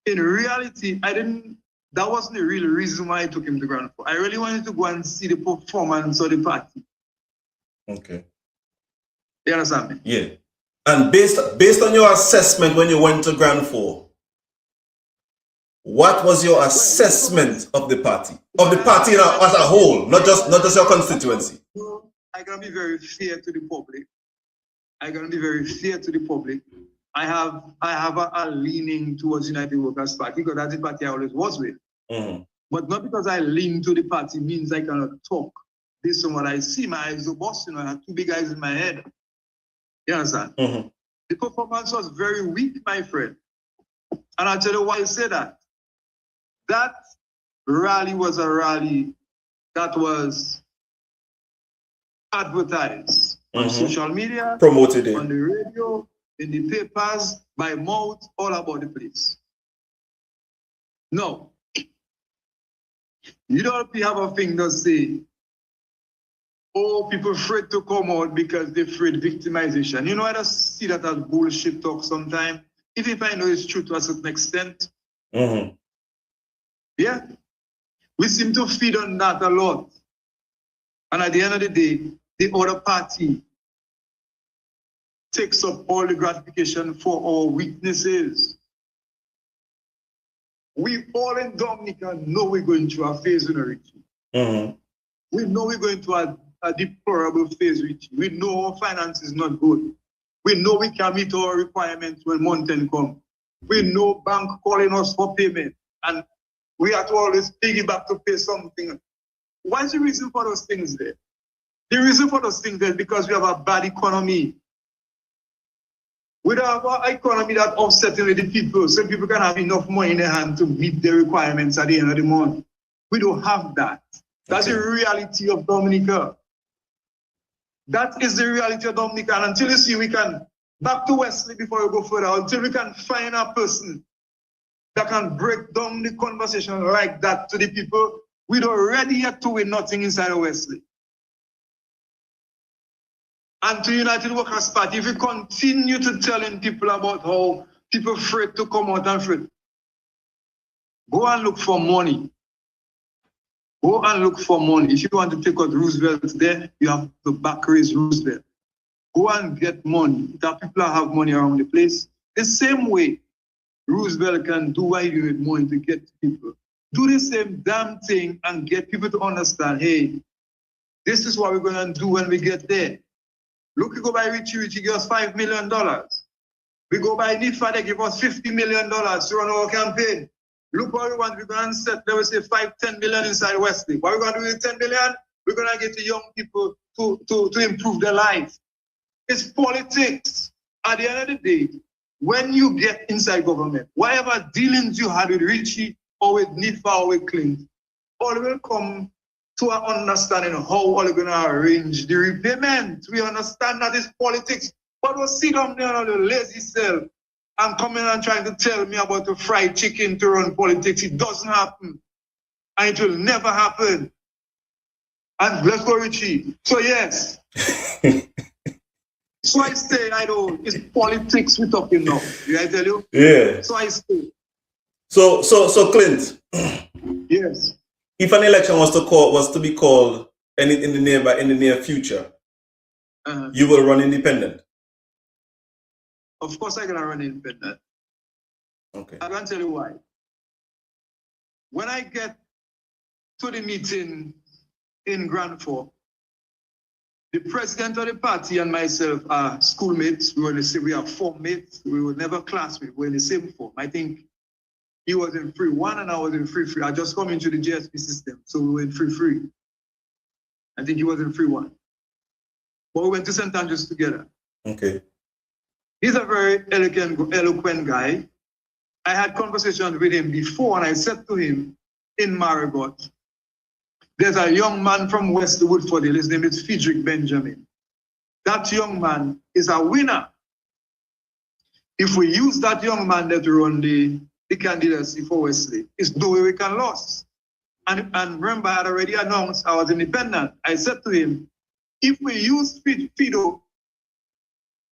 E: in reality, that wasn't the real reason why I took him to Grand Four. I really wanted to go and see the performance of the party.
A: Okay.
E: You understand me?
A: Yeah. And based on your assessment when you went to Grand Four, what was your assessment of the party? Of the party as a whole, not just your constituency.
E: I'm gonna be very fair to the public. I have a leaning towards United Workers' Party because that's the party I always was with.
A: Mm-hmm.
E: But not because I lean to the party means I cannot talk based on what I see. My eyes are busting. I have two big eyes in my head. You understand?
A: Mm-hmm.
E: The performance was very weak, my friend. And I'll tell you why I say that. That rally was a rally that was advertised on social media,
A: promoted it
E: on the radio, in the papers, by mouth, all about the place. No. You don't have a thing to say, oh, people afraid to come out because they're afraid victimization. You know, I just see that as bullshit talk sometimes, even if I know it's true to a certain extent.
A: Mm-hmm.
E: Yeah. We seem to feed on that a lot. And at the end of the day, the other party takes up all the gratification for our weaknesses. We all in Dominica know we're going through a phase in Richie.
A: Mm-hmm. We
E: know we're going through a deplorable phase, Richie. We know our finance is not good. We know we can meet our requirements when month end come. We know bank calling us for payment. And we have to always piggyback to pay something. What's the reason for those things there? The reason for those things there is because we have a bad economy. We don't have an economy that offsetting with the people, so people can have enough money in their hand to meet their requirements at the end of the month. We don't have that. That's the reality of Dominica. That is the reality of Dominica. And until you see we can, back to Wesley before we go further, until we can find a person that can break down the conversation like that to the people, we don't ready yet to win nothing inside of Wesley. And to United Workers' Party, if we continue to telling people about how people afraid to come out and afraid, go and look for money. Go and look for money. If you want to take out Roosevelt there, you have to back raise Roosevelt. Go and get money. That people have money around the place. The same way Roosevelt can do what he do with money to get people. Do the same damn thing and get people to understand, hey, this is what we're going to do when we get there. Look, we go by Richie give us $5 million. We go by NIFA, they give us $50 million to run our campaign. Look what we want, we're going to set, let us say, 5-10 million inside Wesley. What we're going to do with 10 million? We're going to get the young people to improve their life. It's politics. At the end of the day, when you get inside government, whatever dealings you had with Richie or with NIFA or with Clint, all will come to an understanding of how all are going to arrange the repayment. We understand that it's politics, but we'll sit down there on the lazy self and come in and trying to tell me about the fried chicken to run politics. It doesn't happen. And it will never happen. And let's go, Richie. So yes. So I stay, I know it's politics we're talking now. Did I tell you?
A: Yeah.
E: So I stay.
A: So Clint,
E: Yes.
A: if an election was to be called in the near future, you will run independent.
E: Of course I'm gonna run independent.
A: Okay.
E: I'm gonna tell you why. When I get to the meeting in Grand Fork, the president of the party and myself are schoolmates. We were in the same, we are form mates. We were never classmates. We were in the same form. I think he was in 3-1 and I was in 3-3. I just come into the GSP system, so we were in 3-3. I think he was in 3-1. But we went to St. Andrews together.
A: Okay.
E: He's a very eloquent guy. I had conversations with him before, and I said to him in Marigot, there's a young man from West Woodford Hill. His name is Frederick Benjamin. That young man is a winner. If we use that young man that run the candidacy for Wesley, it's no way we can lose. And remember, I had already announced I was independent. I said to him, if we use Fido,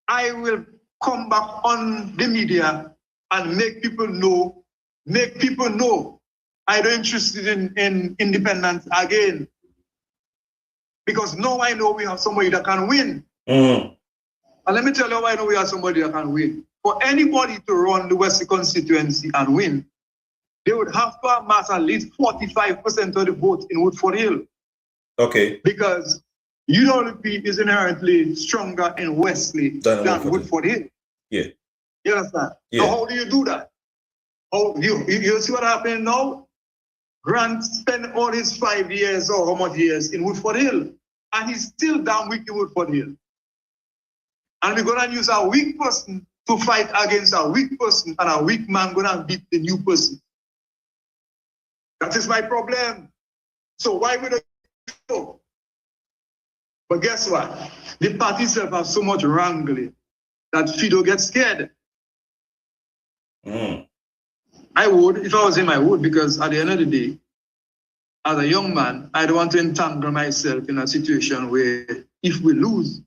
E: I will come back on the media and make people know I don't interested in independence again. Because now I know we have somebody that can win.
A: Mm-hmm.
E: And let me tell you how I know we have somebody that can win. For anybody to run the Wesley constituency and win, they would have to amass at least 45% of the vote in Woodford Hill.
A: Okay.
E: Because UWP is inherently stronger in Wesley than Woodford Hill.
A: Yeah.
E: You understand?
A: Yeah.
E: So how do you do that? How you see what happened now? Grant spent all his 5 years or how much years in Woodford Hill, and he's still damn weak in Woodford Hill. And we're gonna use a weak person to fight against a weak person, and a weak man gonna beat the new person. That is my problem. So why would I go? But guess what? The party itself has so much wrangling that Fido gets scared. I would, if I was him, I would, because at the end of the day, as a young man, I don't want to entangle myself in a situation where if we lose,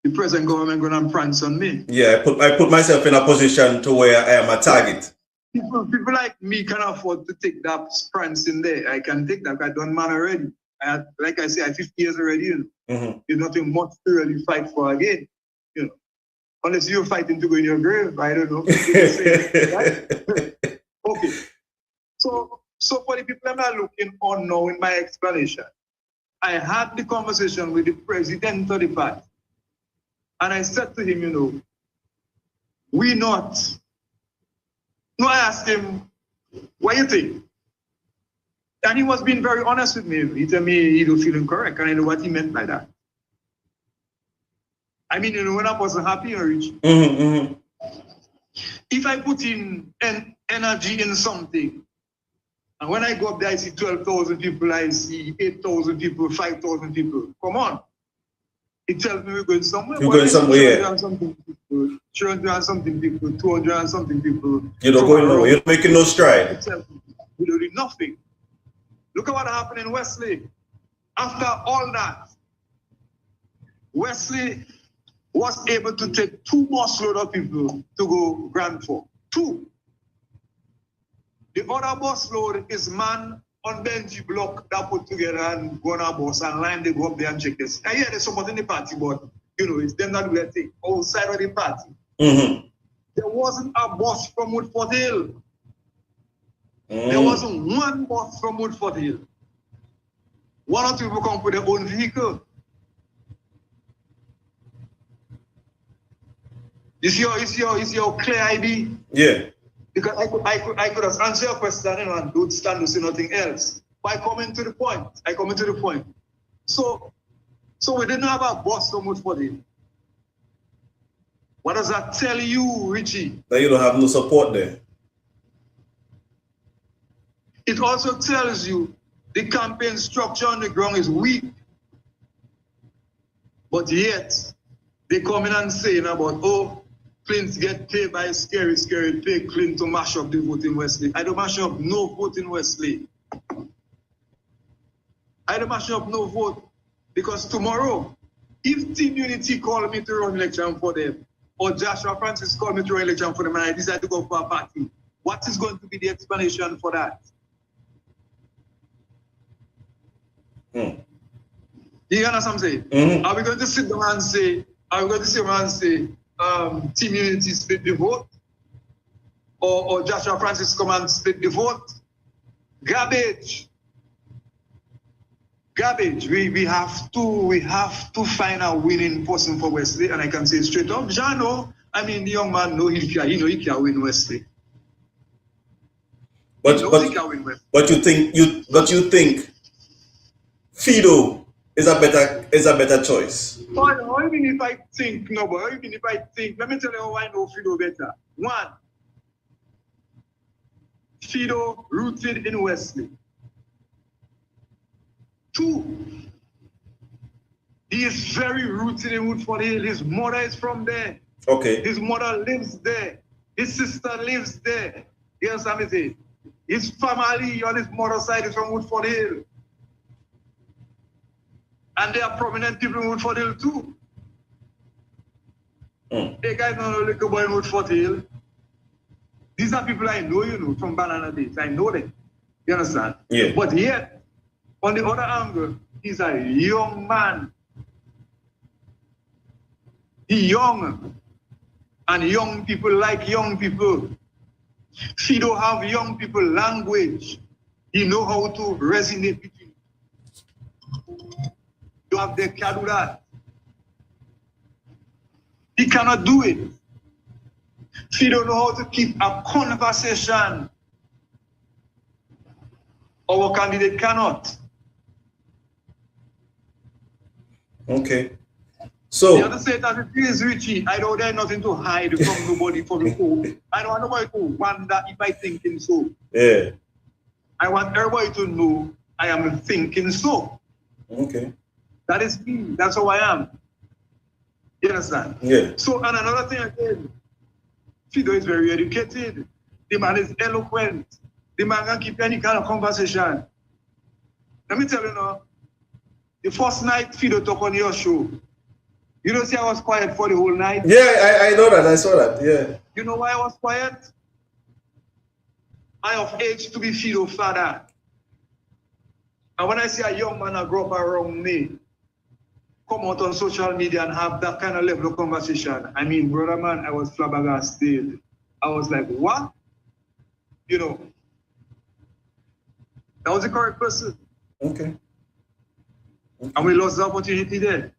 E: the present government gonna prance on me.
A: Yeah, I put myself in a position to where I am a target.
E: People like me can afford to take that prance in there. I can take that. I done man already. Like I say, I have 50 years already. You know?
A: Mm-hmm.
E: There's nothing much to really fight for again. You know, unless you're fighting to go in your grave. I don't know. Right? Okay. So for the people I'm looking on now in my explanation, I had the conversation with the president of the party. And I said to him, you know, I asked him, what do you think? And he was being very honest with me. He told me he don't feel incorrect, and I know what he meant by that. I mean, you know, when I wasn't happy or rich, if I put in energy in something, and when I go up there, I see 12,000 people, I see 8,000 people, 5,000 people. Come on. It tells me we're going somewhere.
A: You're going somewhere, yeah.
E: 300 and something people, 200 and something people.
A: You're not going nowhere. You're making no stride.
E: We're doing nothing. Look at what happened in Wesley. After all that, Wesley was able to take 2 busload of people to go Grand Fork. 2. The other busload is man on Benji block that put together and go on a bus and line, they go up there and check this. I hear there's someone in the party, but you know, it's them that do their thing outside of the party.
A: Mm-hmm.
E: There wasn't a bus from Woodford Hill. There wasn't one bus from Woodford Hill. 1 or 2 people come with their own vehicle. You see how clear I be?
A: Yeah.
E: Because I could have answered your question, you know, and don't stand to say nothing else. But I come into the point. So we didn't have a bus from Woodford Hill. What does that tell you, Richie?
A: That you don't have no support there.
E: It also tells you the campaign structure on the ground is weak. But yet, they come in and saying about, oh, Clint get paid by scary, pay Clint to mash up the vote in Wesley. I don't mash up no vote in Wesley. I don't mash up no vote. Because tomorrow, if Team Unity call me to run election for them, or Joshua Francis call me to run election for them, and I decide to go for a party, what is going to be the explanation for that?
A: Hmm.
E: You understand what I'm saying?
A: Mhm.
E: Are we going to sit down and say, Team Unity split the vote? Or Joshua Francis come and split the vote? Garbage. Garbage. We have to find a winning person for Wesley, and I can say straight up, Jano. I mean, the young man know he can win Wesley.
A: But
E: he knows
A: but
E: he can win Wesley.
A: but you think Fido is a better choice.
E: But even if I think, no, but even if I think, let me tell you how I know Fido better. One, Fido rooted in Wesley. Two, he is very rooted in Woodford Hill. His mother is from there.
A: Okay.
E: His mother lives there. His sister lives there. You understand me saying? His family on his mother's side is from Woodford Hill. And they are prominent people in Woodford Hill too. Hey guys, know no little boy in Woodford Hill. These are people I know, from Banana Days. I know them. You understand?
A: Yeah.
E: But yet, on the other angle, he's a young man. He's young. And young people like young people. Fido have young people language. He know how to resonate between. You have the can do that. He cannot do it. Fido know how to keep a conversation. Our candidate cannot.
A: Okay. So
E: The other say that it is Richie. I know there's nothing to hide from nobody for the poor. I don't want nobody to wonder if I thinking so.
A: yeah.
E: I want everybody to know I am thinking so.
A: Okay.
E: That is me. That's how I am. You understand?
A: Yeah.
E: So, and another thing again, Fido is very educated. The man is eloquent. The man can keep any kind of conversation. Let me tell you now, the first night Fido talk on your show, you don't see I was quiet for the whole night?
A: Yeah, I know that. I saw that. Yeah.
E: You know why I was quiet? I of age to be Fido father. And when I see a young man that grow up around me, come out on social media and have that kind of level of conversation, I mean, brother man, I was flabbergasted. I was like, what? That was the correct person.
A: Okay.
E: And we lost the opportunity there.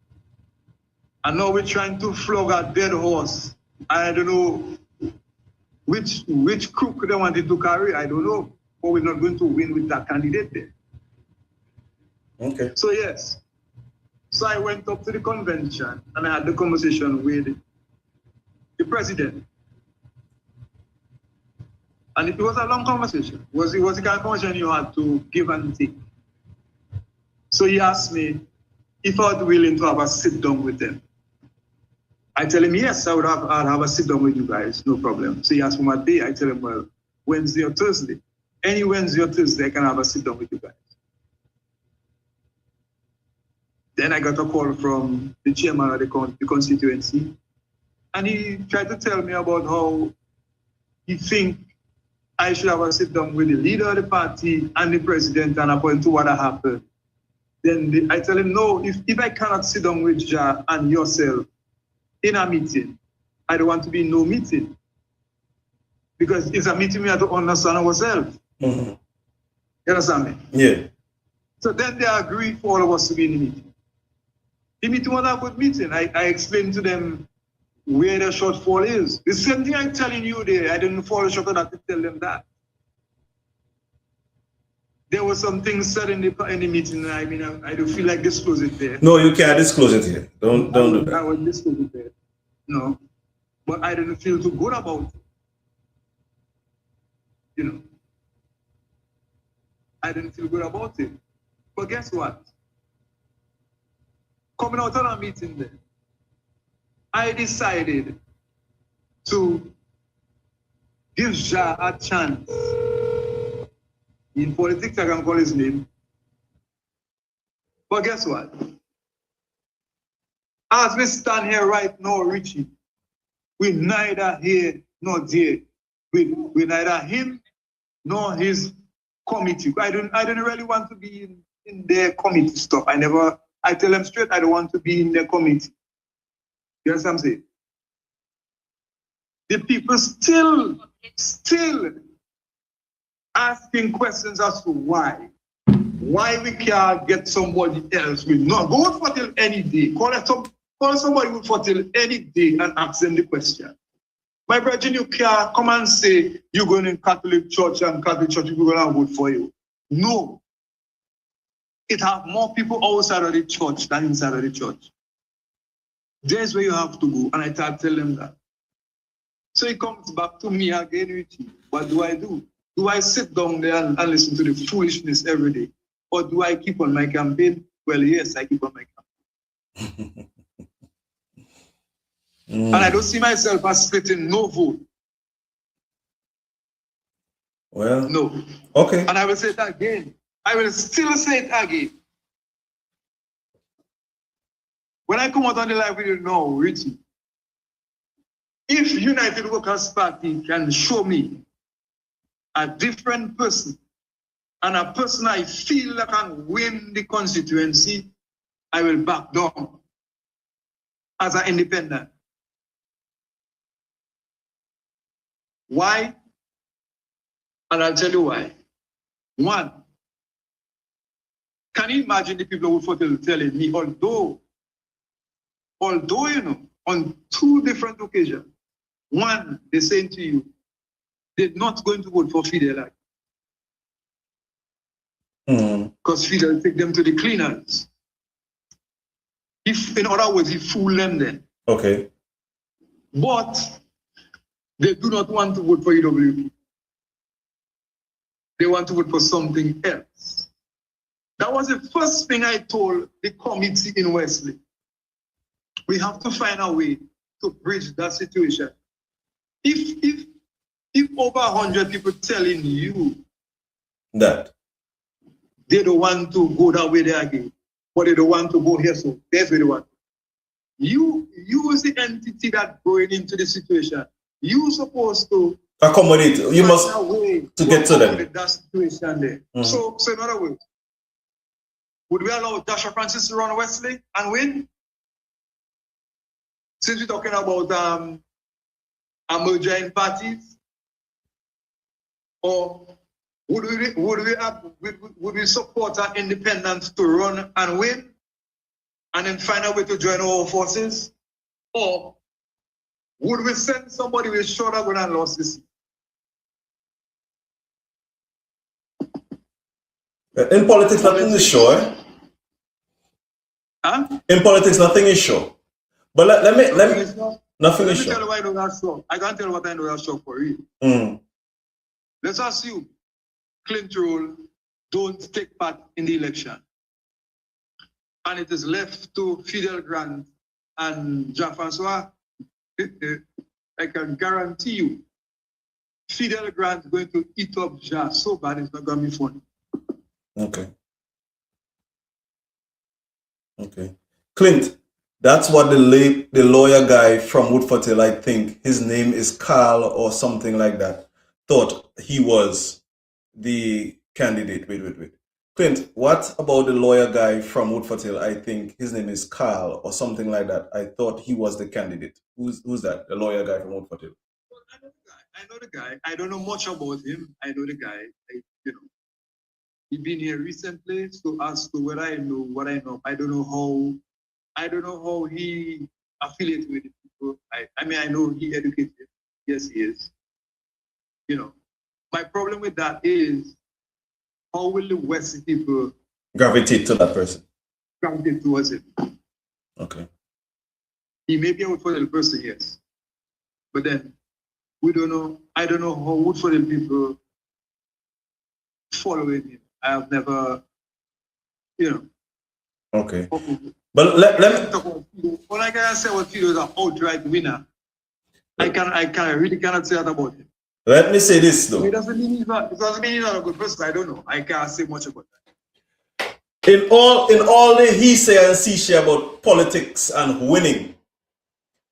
E: And now we're trying to flog a dead horse. I don't know which crook they wanted to carry. I don't know. But we're not going to win with that candidate there.
A: Okay.
E: So yes. So I went up to the convention and I had the conversation with the president. And it was a long conversation. It was the kind of conversation you had to give and take. So he asked me if I was willing to have a sit down with them. I tell him, yes, I'd have a sit down with you guys, no problem. So he asked for my day. I tell him, well, Wednesday or Thursday. Any Wednesday or Thursday, I can have a sit down with you guys. Then I got a call from the chairman of the constituency. And he tried to tell me about how he think I should have a sit down with the leader of the party and the president and according to what happened. Then I tell him, no, if I cannot sit down with Ja and yourself in a meeting, I don't want to be in no meeting. Because it's a meeting we have to understand ourselves.
A: Mm-hmm.
E: You understand me?
A: Yeah.
E: So then they agreed for all of us to be in the meeting. The meeting was a good meeting. I explained to them where the shortfall is. The same thing I'm telling you there, I didn't fall short of that to tell them that. There were some things said in the meeting. I mean, I don't feel like disclose it there.
A: No, you can't disclose it here. Don't do that.
E: I would disclose it there. No. But I didn't feel too good about it. I didn't feel good about it. But guess what? Coming out of that meeting there, I decided to give Ja a chance. In politics, I can call his name. But guess what? As we stand here right now, Richie, we neither here nor there. We neither him nor his committee. I don't really want to be in their committee stuff. I tell them straight, I don't want to be in their committee. You understand what I'm saying? The people still asking questions as to why. Why we can't get somebody else with not go for till any day. Call somebody with for till any day and ask them the question. My brother, you can't come and say you're going in Catholic church and Catholic church people going to vote for you. No. It have more people outside of the church than inside of the church. There's where you have to go, and I tell them that. So it comes back to me again, Richie. What do? Do I sit down there and listen to the foolishness every day? Or do I keep on my campaign? Well, yes, I keep on my campaign. And I don't see myself as splitting no vote.
A: Well,
E: no.
A: Okay.
E: And I will say it again. I will still say it again. When I come out on the live video now, Richie, if United Workers' Party can show me a different person and a person I feel that can win the constituency, I will back down as an independent. Why? And I'll tell you why. One, can you imagine the people who were telling me, although, you know, on 2 different occasions, one, they saying to you, they're not going to vote for Fidel. Because Fidel take them to the cleaners. If, in other words, he fooled them then.
A: Okay.
E: But they do not want to vote for UWP. They want to vote for something else. That was the first thing I told the committee in Wesley. We have to find a way to bridge that situation. If over 100 people telling you
A: that
E: they don't want to go that way there again, but they don't want to go here, so that's where they want. You is the entity that going into the situation. You supposed to
A: accommodate. You must to get to them.
E: That situation there. So in other words, would we allow Joshua Francis to run Wesley and win? Since we're talking about a merger in parties, or would we support our independents to run and win, and then find a way to join our forces, or would we send somebody with shoulder gun and losses?
A: In politics, nothing is sure.
E: Huh?
A: In politics, nothing is sure. But let me nothing is sure.
E: Tell you why I know that's sure. I can't tell you what I know that's sure for real. Let's assume Clint Roll don't take part in the election, and it is left to Fidel Grant and Jean-Francois. I can guarantee you, Fidel Grant is going to eat up Ja so bad it's not going to be funny.
A: Okay. Clint, that's what the lawyer guy from Woodford Hill, I think his name is Carl or something like that, thought he was the candidate. Wait. Clint, what about the lawyer guy from Woodford Hill? I think his name is Carl or something like that. I thought he was the candidate. Who's that? The lawyer guy from Woodford Hill.
E: Well, I know the guy. I don't know much about him. I know the guy. He's been here recently, so as to what I know, I don't know how he affiliates with the people. I mean, I know he educated. Yes, he is. My problem with that is, how will the West people
A: gravitate to that person?
E: Gravitate towards him.
A: Okay.
E: He may be a Woodford Hill person, yes. But then, we don't know. I don't know how Woodford Hill people following him. I have never,
A: Okay. But let me
E: talk about Fido. All I can say about Fido is an outright winner. I really cannot say that about him.
A: Let me say this though.
E: It doesn't mean he's not a good person. I don't know. I can't say much about that.
A: In all the he say and she say about politics and winning,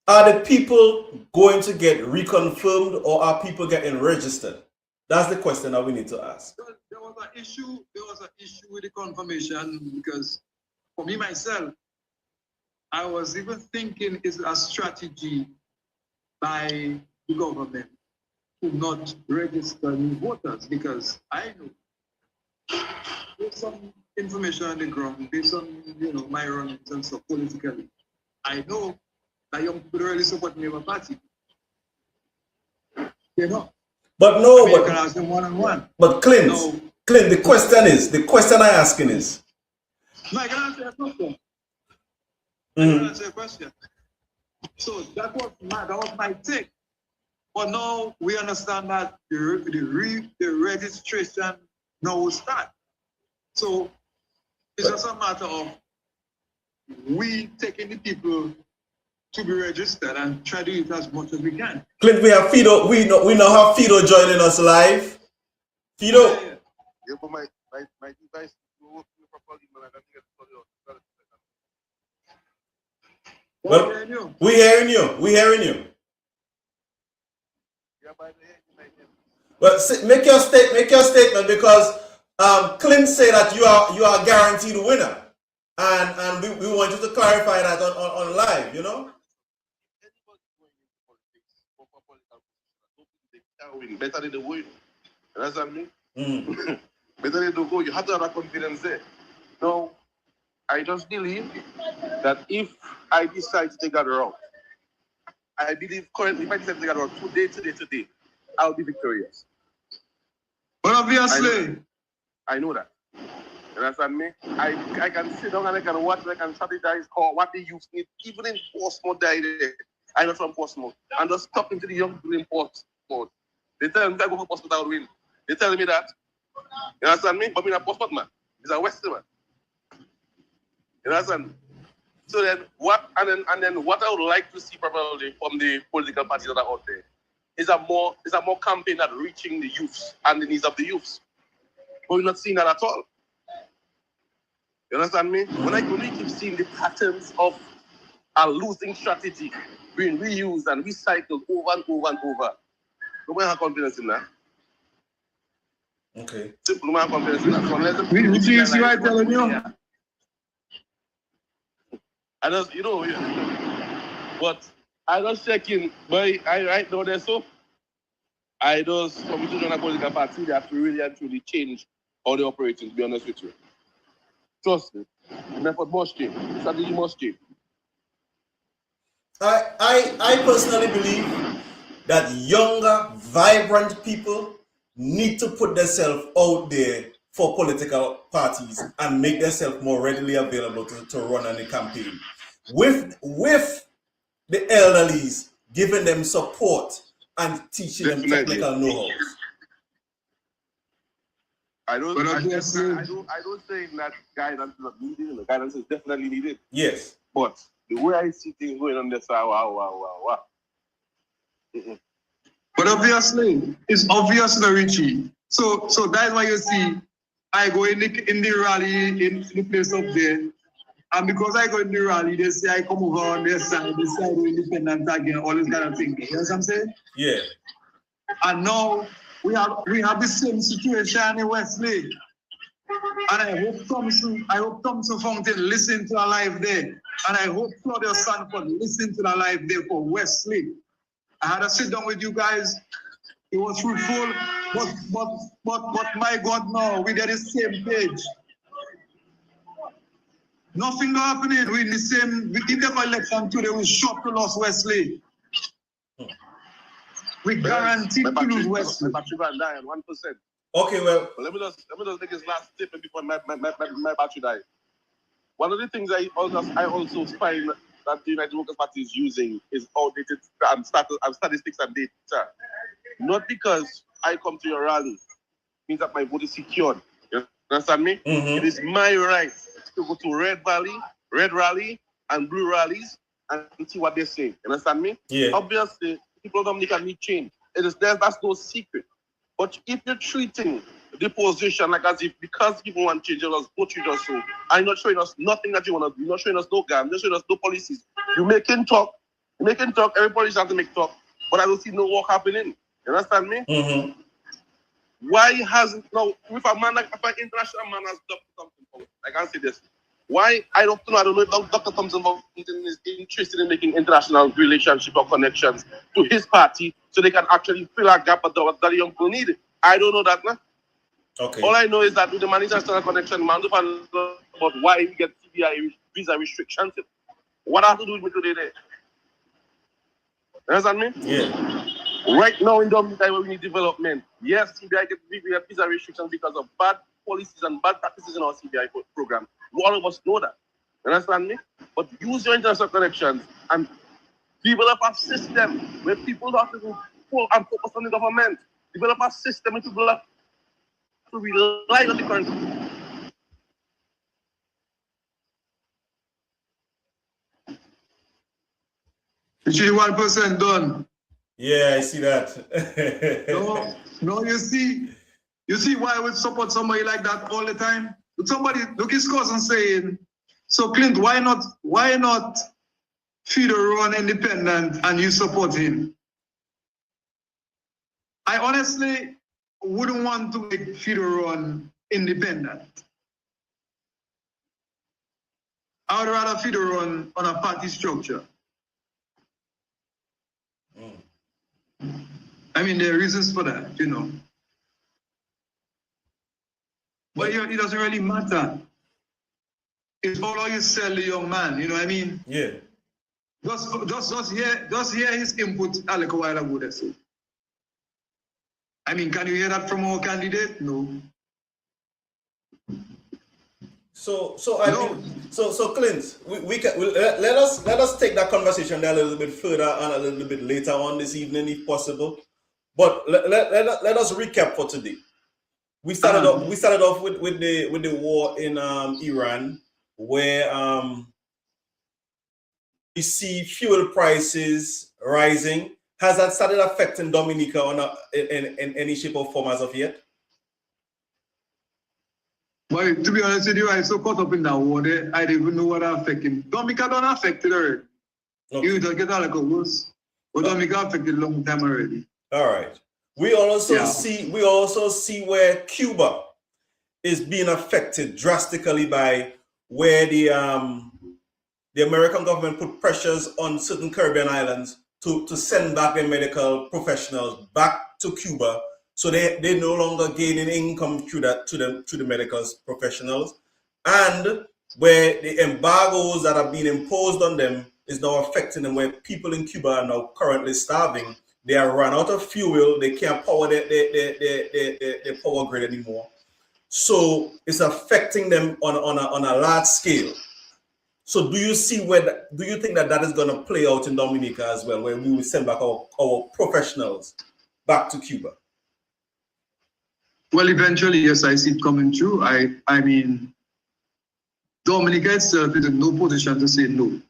A: are the people going to get reconfirmed or are people getting registered? That's the question that we need to ask.
E: There was an issue. There was an issue with the confirmation because, for me myself, I was even thinking it's a strategy by the government to not register new voters because I know there's some information on the ground based on my run-ins and stuff politically. I know that young people don't really support Labour Party. You know.
A: But no,
E: I mean, you can ask them one-on-one.
A: But Clint,
E: No.
A: Clint, the question I'm asking is.
E: No, I can answer your question.
A: Mm-hmm.
E: I can answer your question. So that was my take. But now we understand that the registration now will start. So it's just a matter of we taking the people to be registered and try to do it as much as we can.
A: Clint, we have Fido. We now have Fido joining us live. Fido.
D: Yeah, but my device will properly, man. I can get it.
A: Well, we're hearing you. We're hearing you.
D: Yeah, by the head,
A: Well, make your statement because Clint said that you are guaranteed winner, and we want you to clarify that on live. You know.
D: Better than the win. You understand me?
A: Mm.
D: Better than the go. You have to have that confidence there. Now, I just believe that if I decide to take that route, I believe currently if I decide to take that route today, I'll be victorious.
E: But obviously,
D: I know that. You understand me? I can sit down and I can watch and I can strategize or what the youth need, even in Portsmouth there. I'm not from Portsmouth. I'm just talking to the young people in Portsmouth. They tell me if I go for Portsmouth, I'll win. They tell me that. You understand me? But I'm not a Portsmouth man. He's a Western man. You understand? So then what I would like to see probably from the political parties that are out there is a more campaign at reaching the youths and the needs of the youths. But we're not seeing that at all. You understand me? When I keep seeing the patterns of a losing strategy being reused and recycled over and over and over, nobody has confidence in that.
A: Okay.
D: Simple, nobody has confidence in that. So unless
E: which is right telling you.
D: I just, but I just checking, but I right now there so I just for me to join a political party, they have to really and truly change how they operate, to be honest with you. Trust me. Method must change. Strategy must change.
A: I personally believe that younger, vibrant people need to put themselves out there for political parties and make themselves more readily available to run on the campaign. With the elderlies giving them support and teaching them technical know-hows.
D: I don't say that guidance is not needed. The guidance is definitely needed.
A: Yes.
D: But the way I see things going on this, wow.
E: But obviously, it's obviously Richie. So that's why you see I go in the rally in the place up there. And because I go in the rally, they say I come over on their side, they say I go independent again, all this kind of thing. You know what I'm saying?
A: Yeah.
E: And now we have the same situation in Westlake. And I hope Thompson Fountain listen to a live there. And I hope Claudia Sanford listen to the live there for Westlake. I had to sit down with you guys. It was fruitful, but my God, no, we get the same page. Nothing happening. We in the same. We did the election today. We shot to lose Wesley. We guaranteed to lose Wesley.
D: My battery ran down 1%.
A: Okay, well.
D: Let me just make this last statement before my battery dies. One of the things I also find that the United Workers' Party is using is outdated statistics and data. Not because I come to your rally means that my vote is secured. You understand me? Mm-hmm. It is my right to go to red rally, and blue rallies and see what they say. You understand me?
A: Yeah.
D: Obviously, people of Dominica need change. That's no secret. But if you're treating
F: the position like as if because people want change us, go treat us so. I'm not showing us nothing that you want to do. You're not showing us no gun. You're not showing us no policies. You making talk. You making talk. Every politician has to make talk. But I don't see no work happening. You understand me?
A: Mm-hmm.
F: Why hasn't no with a man like if an international man has Dr. Thompson, I can say this. Why I don't know if Dr. Thompson is interested in making international relationship or connections to his party so they can actually fill a gap that the young people need. I don't know that, man.
A: Okay.
F: All I know is that with the man international connection, man, to find out about why we get CBI visa restrictions. What I have to do with me today there? You understand me?
A: Yeah.
F: Right now in Dominica where we need development. Yes, CBI get visa restrictions because of bad policies and bad practices in our CBI program. All of us know that. You understand me? But use your international connections and develop a system where people have to go and focus on the government. Develop a system where people have to rely on the currency.
E: It's 1% done.
A: Yeah, I see that.
E: No, you see why I would support somebody like that all the time? Somebody look his cousin saying, so Clint, why not Fidel run independent and you support him? I honestly wouldn't want to make Fidel run independent. I would rather Fidel run on a party structure. I mean, there are reasons for that, you know. But it doesn't really matter. It's all how you sell the young man, you know what I mean?
A: Yeah.
E: Just hear his input a little while ago. That's it. I mean, can you hear that from our candidate? No.
A: So Clint, let us take that conversation there a little bit further and a little bit later on this evening, if possible. But let us recap for today. We started off with the war in Iran, where we see fuel prices rising. Has that started affecting Dominica in any shape or form as of yet?
E: Well, to be honest with you, I so caught up in that war there, I didn't even know what affected. Dominica don't affect it already. Okay. You don't get a little worse, but Dominica affected a long time already.
A: All right. We also see where Cuba is being affected drastically by where the American government put pressures on certain Caribbean islands to send back their medical professionals back to Cuba, so they no longer gaining income through that to the medical professionals, and where the embargoes that are being imposed on them is now affecting them, where people in Cuba are now currently starving. They are run out of fuel. They can't power their power grid anymore. So it's affecting them on a large scale. So do you think that is going to play out in Dominica as well, where we will send back our professionals back to Cuba?
E: Well, eventually, yes, I see it coming true. I mean, Dominica itself is in no position to say no.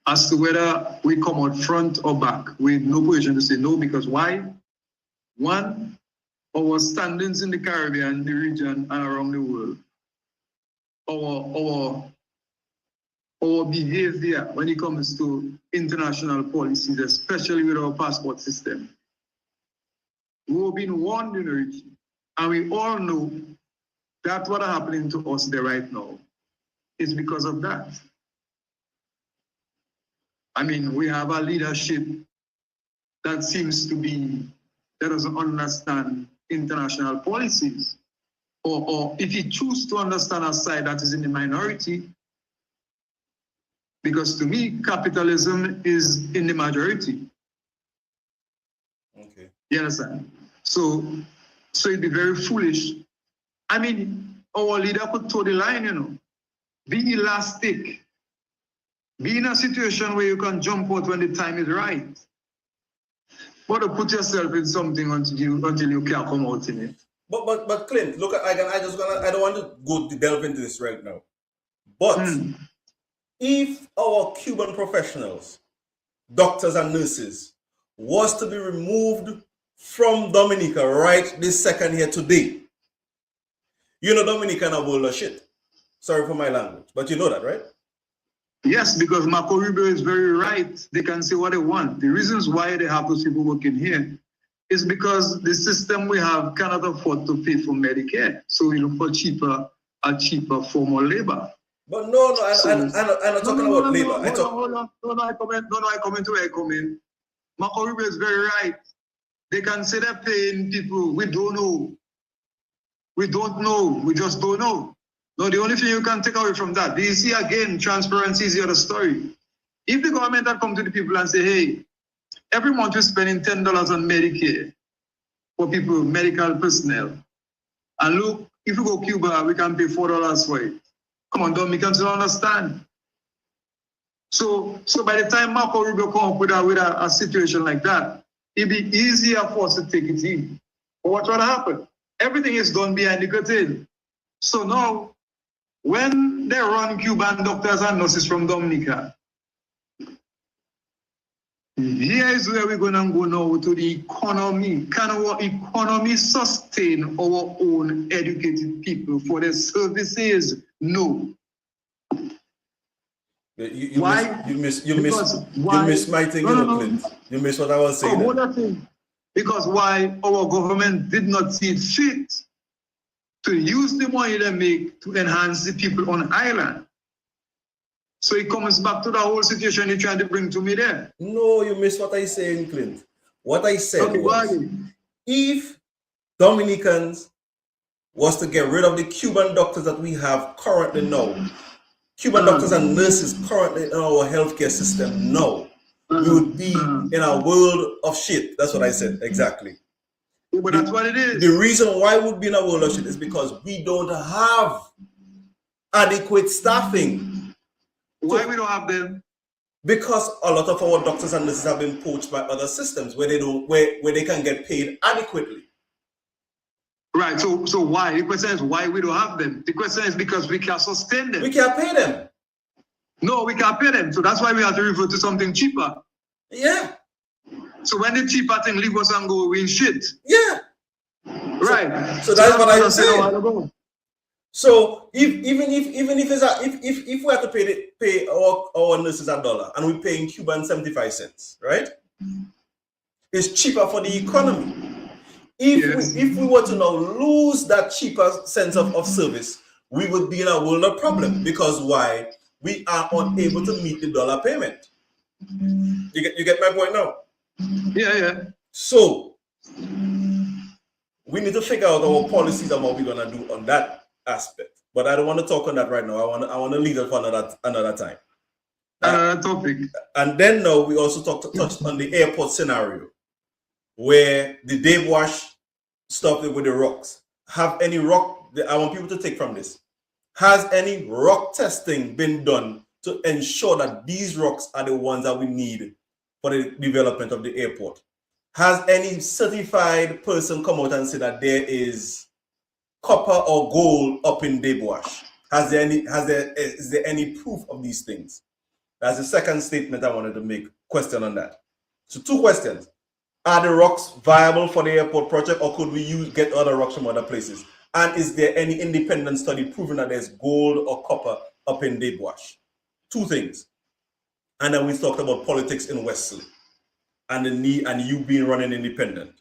E: As to whether we come out front or back, we're in no position to say no, because why? One, our standings in the Caribbean, the region, and around the world. Our behavior when it comes to international policies, especially with our passport system. We've been warned in the region, and we all know that what is happening to us there right now is because of that. I mean, we have a leadership that seems to be, that doesn't understand international policies. Or if you choose to understand a side that is in the minority, because to me, capitalism is in the majority.
A: Okay.
E: You understand? So it'd be very foolish. I mean, our leader could toe the line, you know. Be elastic. Be in a situation where you can jump out when the time is right. But to put yourself in something until you can't come out in it.
A: But Clint, look, I don't want to delve into this right now. But if our Cuban professionals, doctors and nurses, was to be removed from Dominica right this second here today. You know Dominica are world of shit. Sorry for my language, but you know that, right?
E: Yes, because Marco Rubio is very right. They can say what they want. The reasons why they have those people working here is because the system we have cannot afford to pay for Medicare. So we look for a cheaper form of labor.
A: But no, I'm not talking about labor.
E: Hold on. I comment. Marco Rubio is very right. They can say they're paying people. We don't know. We just don't know. No, the only thing you can take away from that, do you see again, transparency is the other story. If the government had come to the people and say, hey, every month we're spending $10 on Medicare for people, medical personnel, and look, if we go Cuba, we can pay $4 for it. Come on, Dominicans don't understand. So by the time Marco Rubio come up with a situation like that, it'd be easier for us to take it in. But what will happen? Everything is done behind the curtain. So now, when they run Cuban doctors and nurses from Dominica, here is where we're going to go now to the economy. Can our economy sustain our own educated people for their services? No.
A: Why? You miss my thing, Clint. You miss what I was saying.
E: Because why our government did not see it fit to use the money they make to enhance the people on island. So it comes back to the whole situation you're trying to bring to me there.
A: No, you missed what I said, Clint. What I said was, if Dominicans was to get rid of the Cuban doctors that we have currently now, Cuban doctors and nurses currently in our healthcare system now, we would be in a world of shit. That's what I said, exactly.
E: Yeah, but that's what it is.
A: The reason why we'd be in a world of shit is because we don't have adequate staffing.
E: Why we don't have them?
A: Because a lot of our doctors and nurses have been poached by other systems where they can get paid adequately.
E: Right. So why? The question is why we don't have them. The question is because we can't sustain them.
A: We can't pay them.
E: No, we can't pay them. So that's why we have to revert to something cheaper.
A: Yeah.
E: So when the cheaper thing leave us and go, we in shit.
A: Yeah.
E: Right.
A: So that's what I'm saying. So if we have to pay our nurses $1 and we're paying Cuban 75 cents, right? It's cheaper for the economy. If we were to now lose that cheaper sense of service, we would be in a world of problem. Because why? We are unable to meet the dollar payment. You get my point now?
E: Yeah.
A: So we need to figure out our policies and what we're gonna do on that aspect. But I don't want to talk on that right now. I want to leave it for another time.
E: Another topic. And
A: then now we also touched on the airport scenario, where the day wash stuff with the rocks. Have any rock? I want people to take from this. Has any rock testing been done to ensure that these rocks are the ones that we need for the development of the airport? Has any certified person come out and say that there is copper or gold up in Debuash? Is there any proof of these things? That's the second statement I wanted to make. Question on that. So 2 questions. Are the rocks viable for the airport project, or could we get other rocks from other places? And is there any independent study proving that there's gold or copper up in Debuash? 2 things. And then we talked about politics in Wesley and the need, and you being running independent.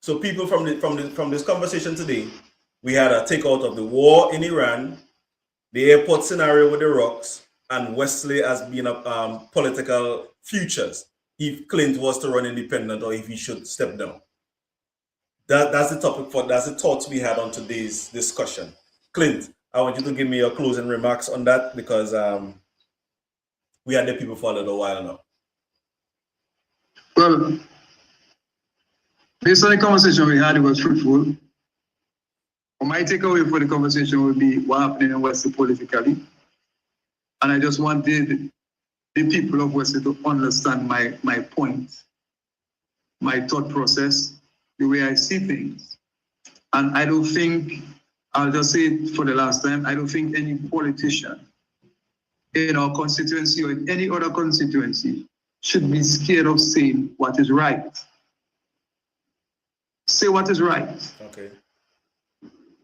A: So people from this conversation today, we had a takeout of the war in Iran, the airport scenario with the rocks, and Wesley as being a political futures, if Clint was to run independent or if he should step down. That's the topic that's the thoughts we had on today's discussion. Clint, I want you to give me your closing remarks on that, because we had the people for a little while now.
E: Well, based on the conversation we had, it was fruitful. My takeaway for the conversation would be what happened in Wesley politically. And I just wanted the people of Wesley to understand my point, my thought process, the way I see things. And I don't think, I'll just say it for the last time, I don't think any politician in our constituency or in any other constituency should be scared of saying what is right.
G: say what is right.
A: Okay.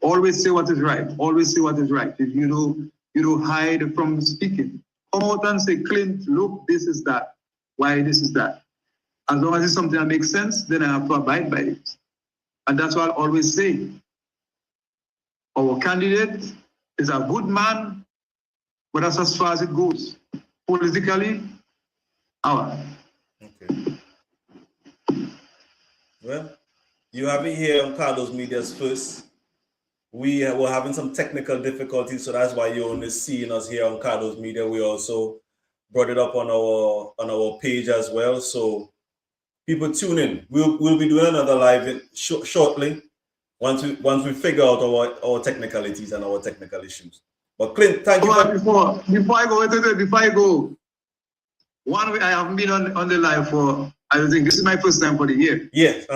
G: Always say what is right. Always say what is right. If you don't hide from speaking. Come out and say, Clint, look, this is that. Why this is that? As long as it's something that makes sense, then I have to abide by it. And that's what I always say. Our candidate is a good man, but that's as far as it goes. Politically, our.
A: Okay. Well, you have it here on Carlos Media's First. We were having some technical difficulties, so that's why you're only seeing us here on Carlos Media. We also brought it up on our page as well. So people tune in. We'll be doing another live shortly once we figure out our technicalities and our technical issues. But Clint, thank you.
G: Before I go, one way I haven't been on the live for, I don't think this is my first time for the year.
A: Yes.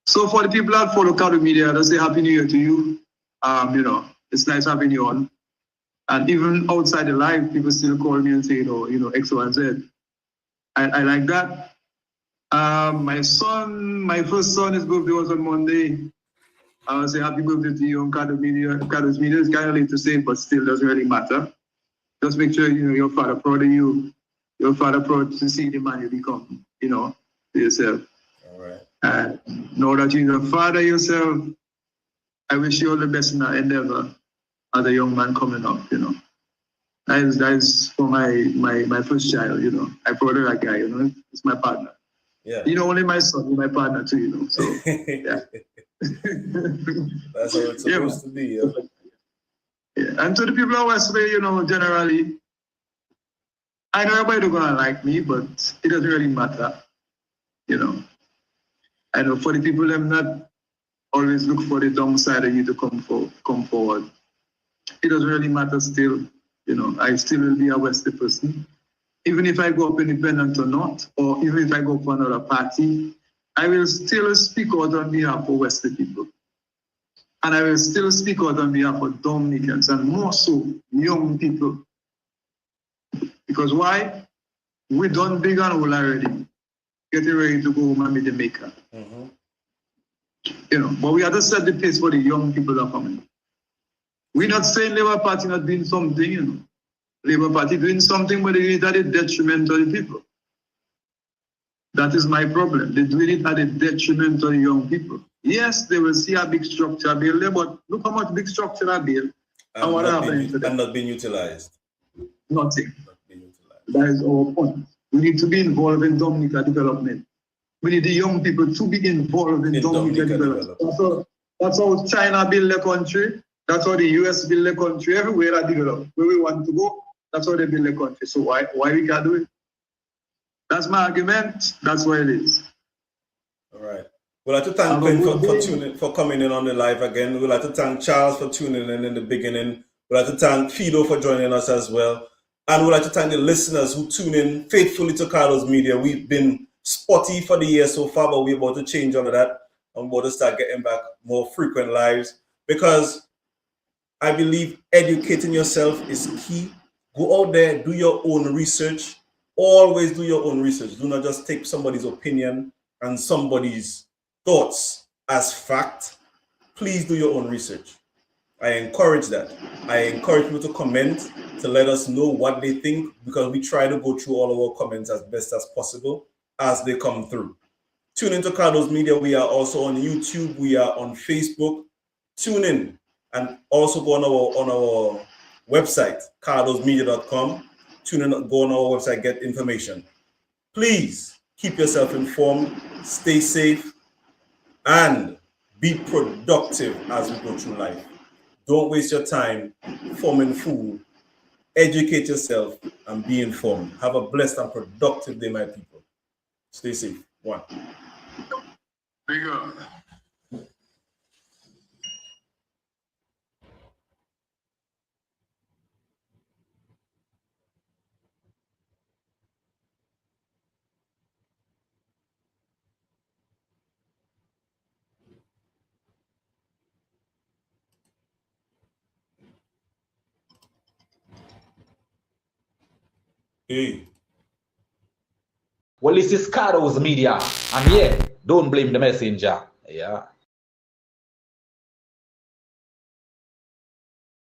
G: So for the people that follow Carlos Media, I say Happy New Year to you. It's nice having you on. And even outside the live, people still call me and say, X, Y, and Z. I like that. My first son, his birthday was on Monday. I say happy birthday to you on Carlos Media. Carlos Media is kind of late to say, but still doesn't really matter. Just make sure your father proud of you. Your father proud to see the man you become, to yourself.
A: All right.
G: And know that you're a father yourself. I wish you all the best in that endeavor as a young man coming up, That is for my first child, I proud of that guy, It's my partner.
A: Yeah.
G: Only my son, my partner too, So yeah.
A: That's how it's supposed to be, yeah.
G: Yeah. And to the people of West Bay, generally, I know everybody don't gonna like me, but it doesn't really matter. I know for the people them not always look for the downside of you to come forward. It doesn't really matter still. I still will be a Western person. Even if I go up independent or not, or even if I go for another party, I will still speak out on behalf of Western people. And I will still speak out on behalf of Dominicans and more so young people. Because why? We done big and old already. Getting ready to go home and be the maker.
A: Mm-hmm.
G: But we have to set the pace for the young people that are coming. We're not saying Labour Party not doing something, Labour Party doing something, but they do it at the detriment of the people. That is my problem. They're doing it at the detriment of the young people. Yes, they will see a big structure bill there, but look how much big structure that bill and what happened to them.
A: And not being utilized.
G: Nothing. Not being utilized. That is our point. We need to be involved in Dominica development. We need the young people to be involved in Dominica development. That's how China build the country. That's how the US build the country. Everywhere that develop, where we want to go, that's how they build the country. So why we can't do it? That's my argument. That's what it is.
A: All right. We'd like to thank Clint for coming in on the live again. We'd like to thank Charles for tuning in the beginning. We'd like to thank Fido for joining us as well. And we'd like to thank the listeners who tune in faithfully to Carlos Media. We've been spotty for the year so far, but we're about to change all of that. I'm about to start getting back more frequent lives because I believe educating yourself is key. Go out there, do your own research. Always do your own research. Do not just take somebody's opinion and somebody's thoughts as fact. Please do your own research. I encourage that. I encourage people to comment, to let us know what they think, because we try to go through all of our comments as best as possible as they come through. Tune into Carlos Media. We are also on YouTube. We are on Facebook. Tune in and also go on our website, carlosmedia.com. Tune in, go on our website, get information. Please keep yourself informed, stay safe, and be productive as we go through life. Don't waste your time forming food. Educate yourself and be informed. Have a blessed and productive day, my people. Stay safe. One.
E: Big up.
A: Hey.
B: Well, this is Cardo's media. And yeah, don't blame the messenger. Yeah.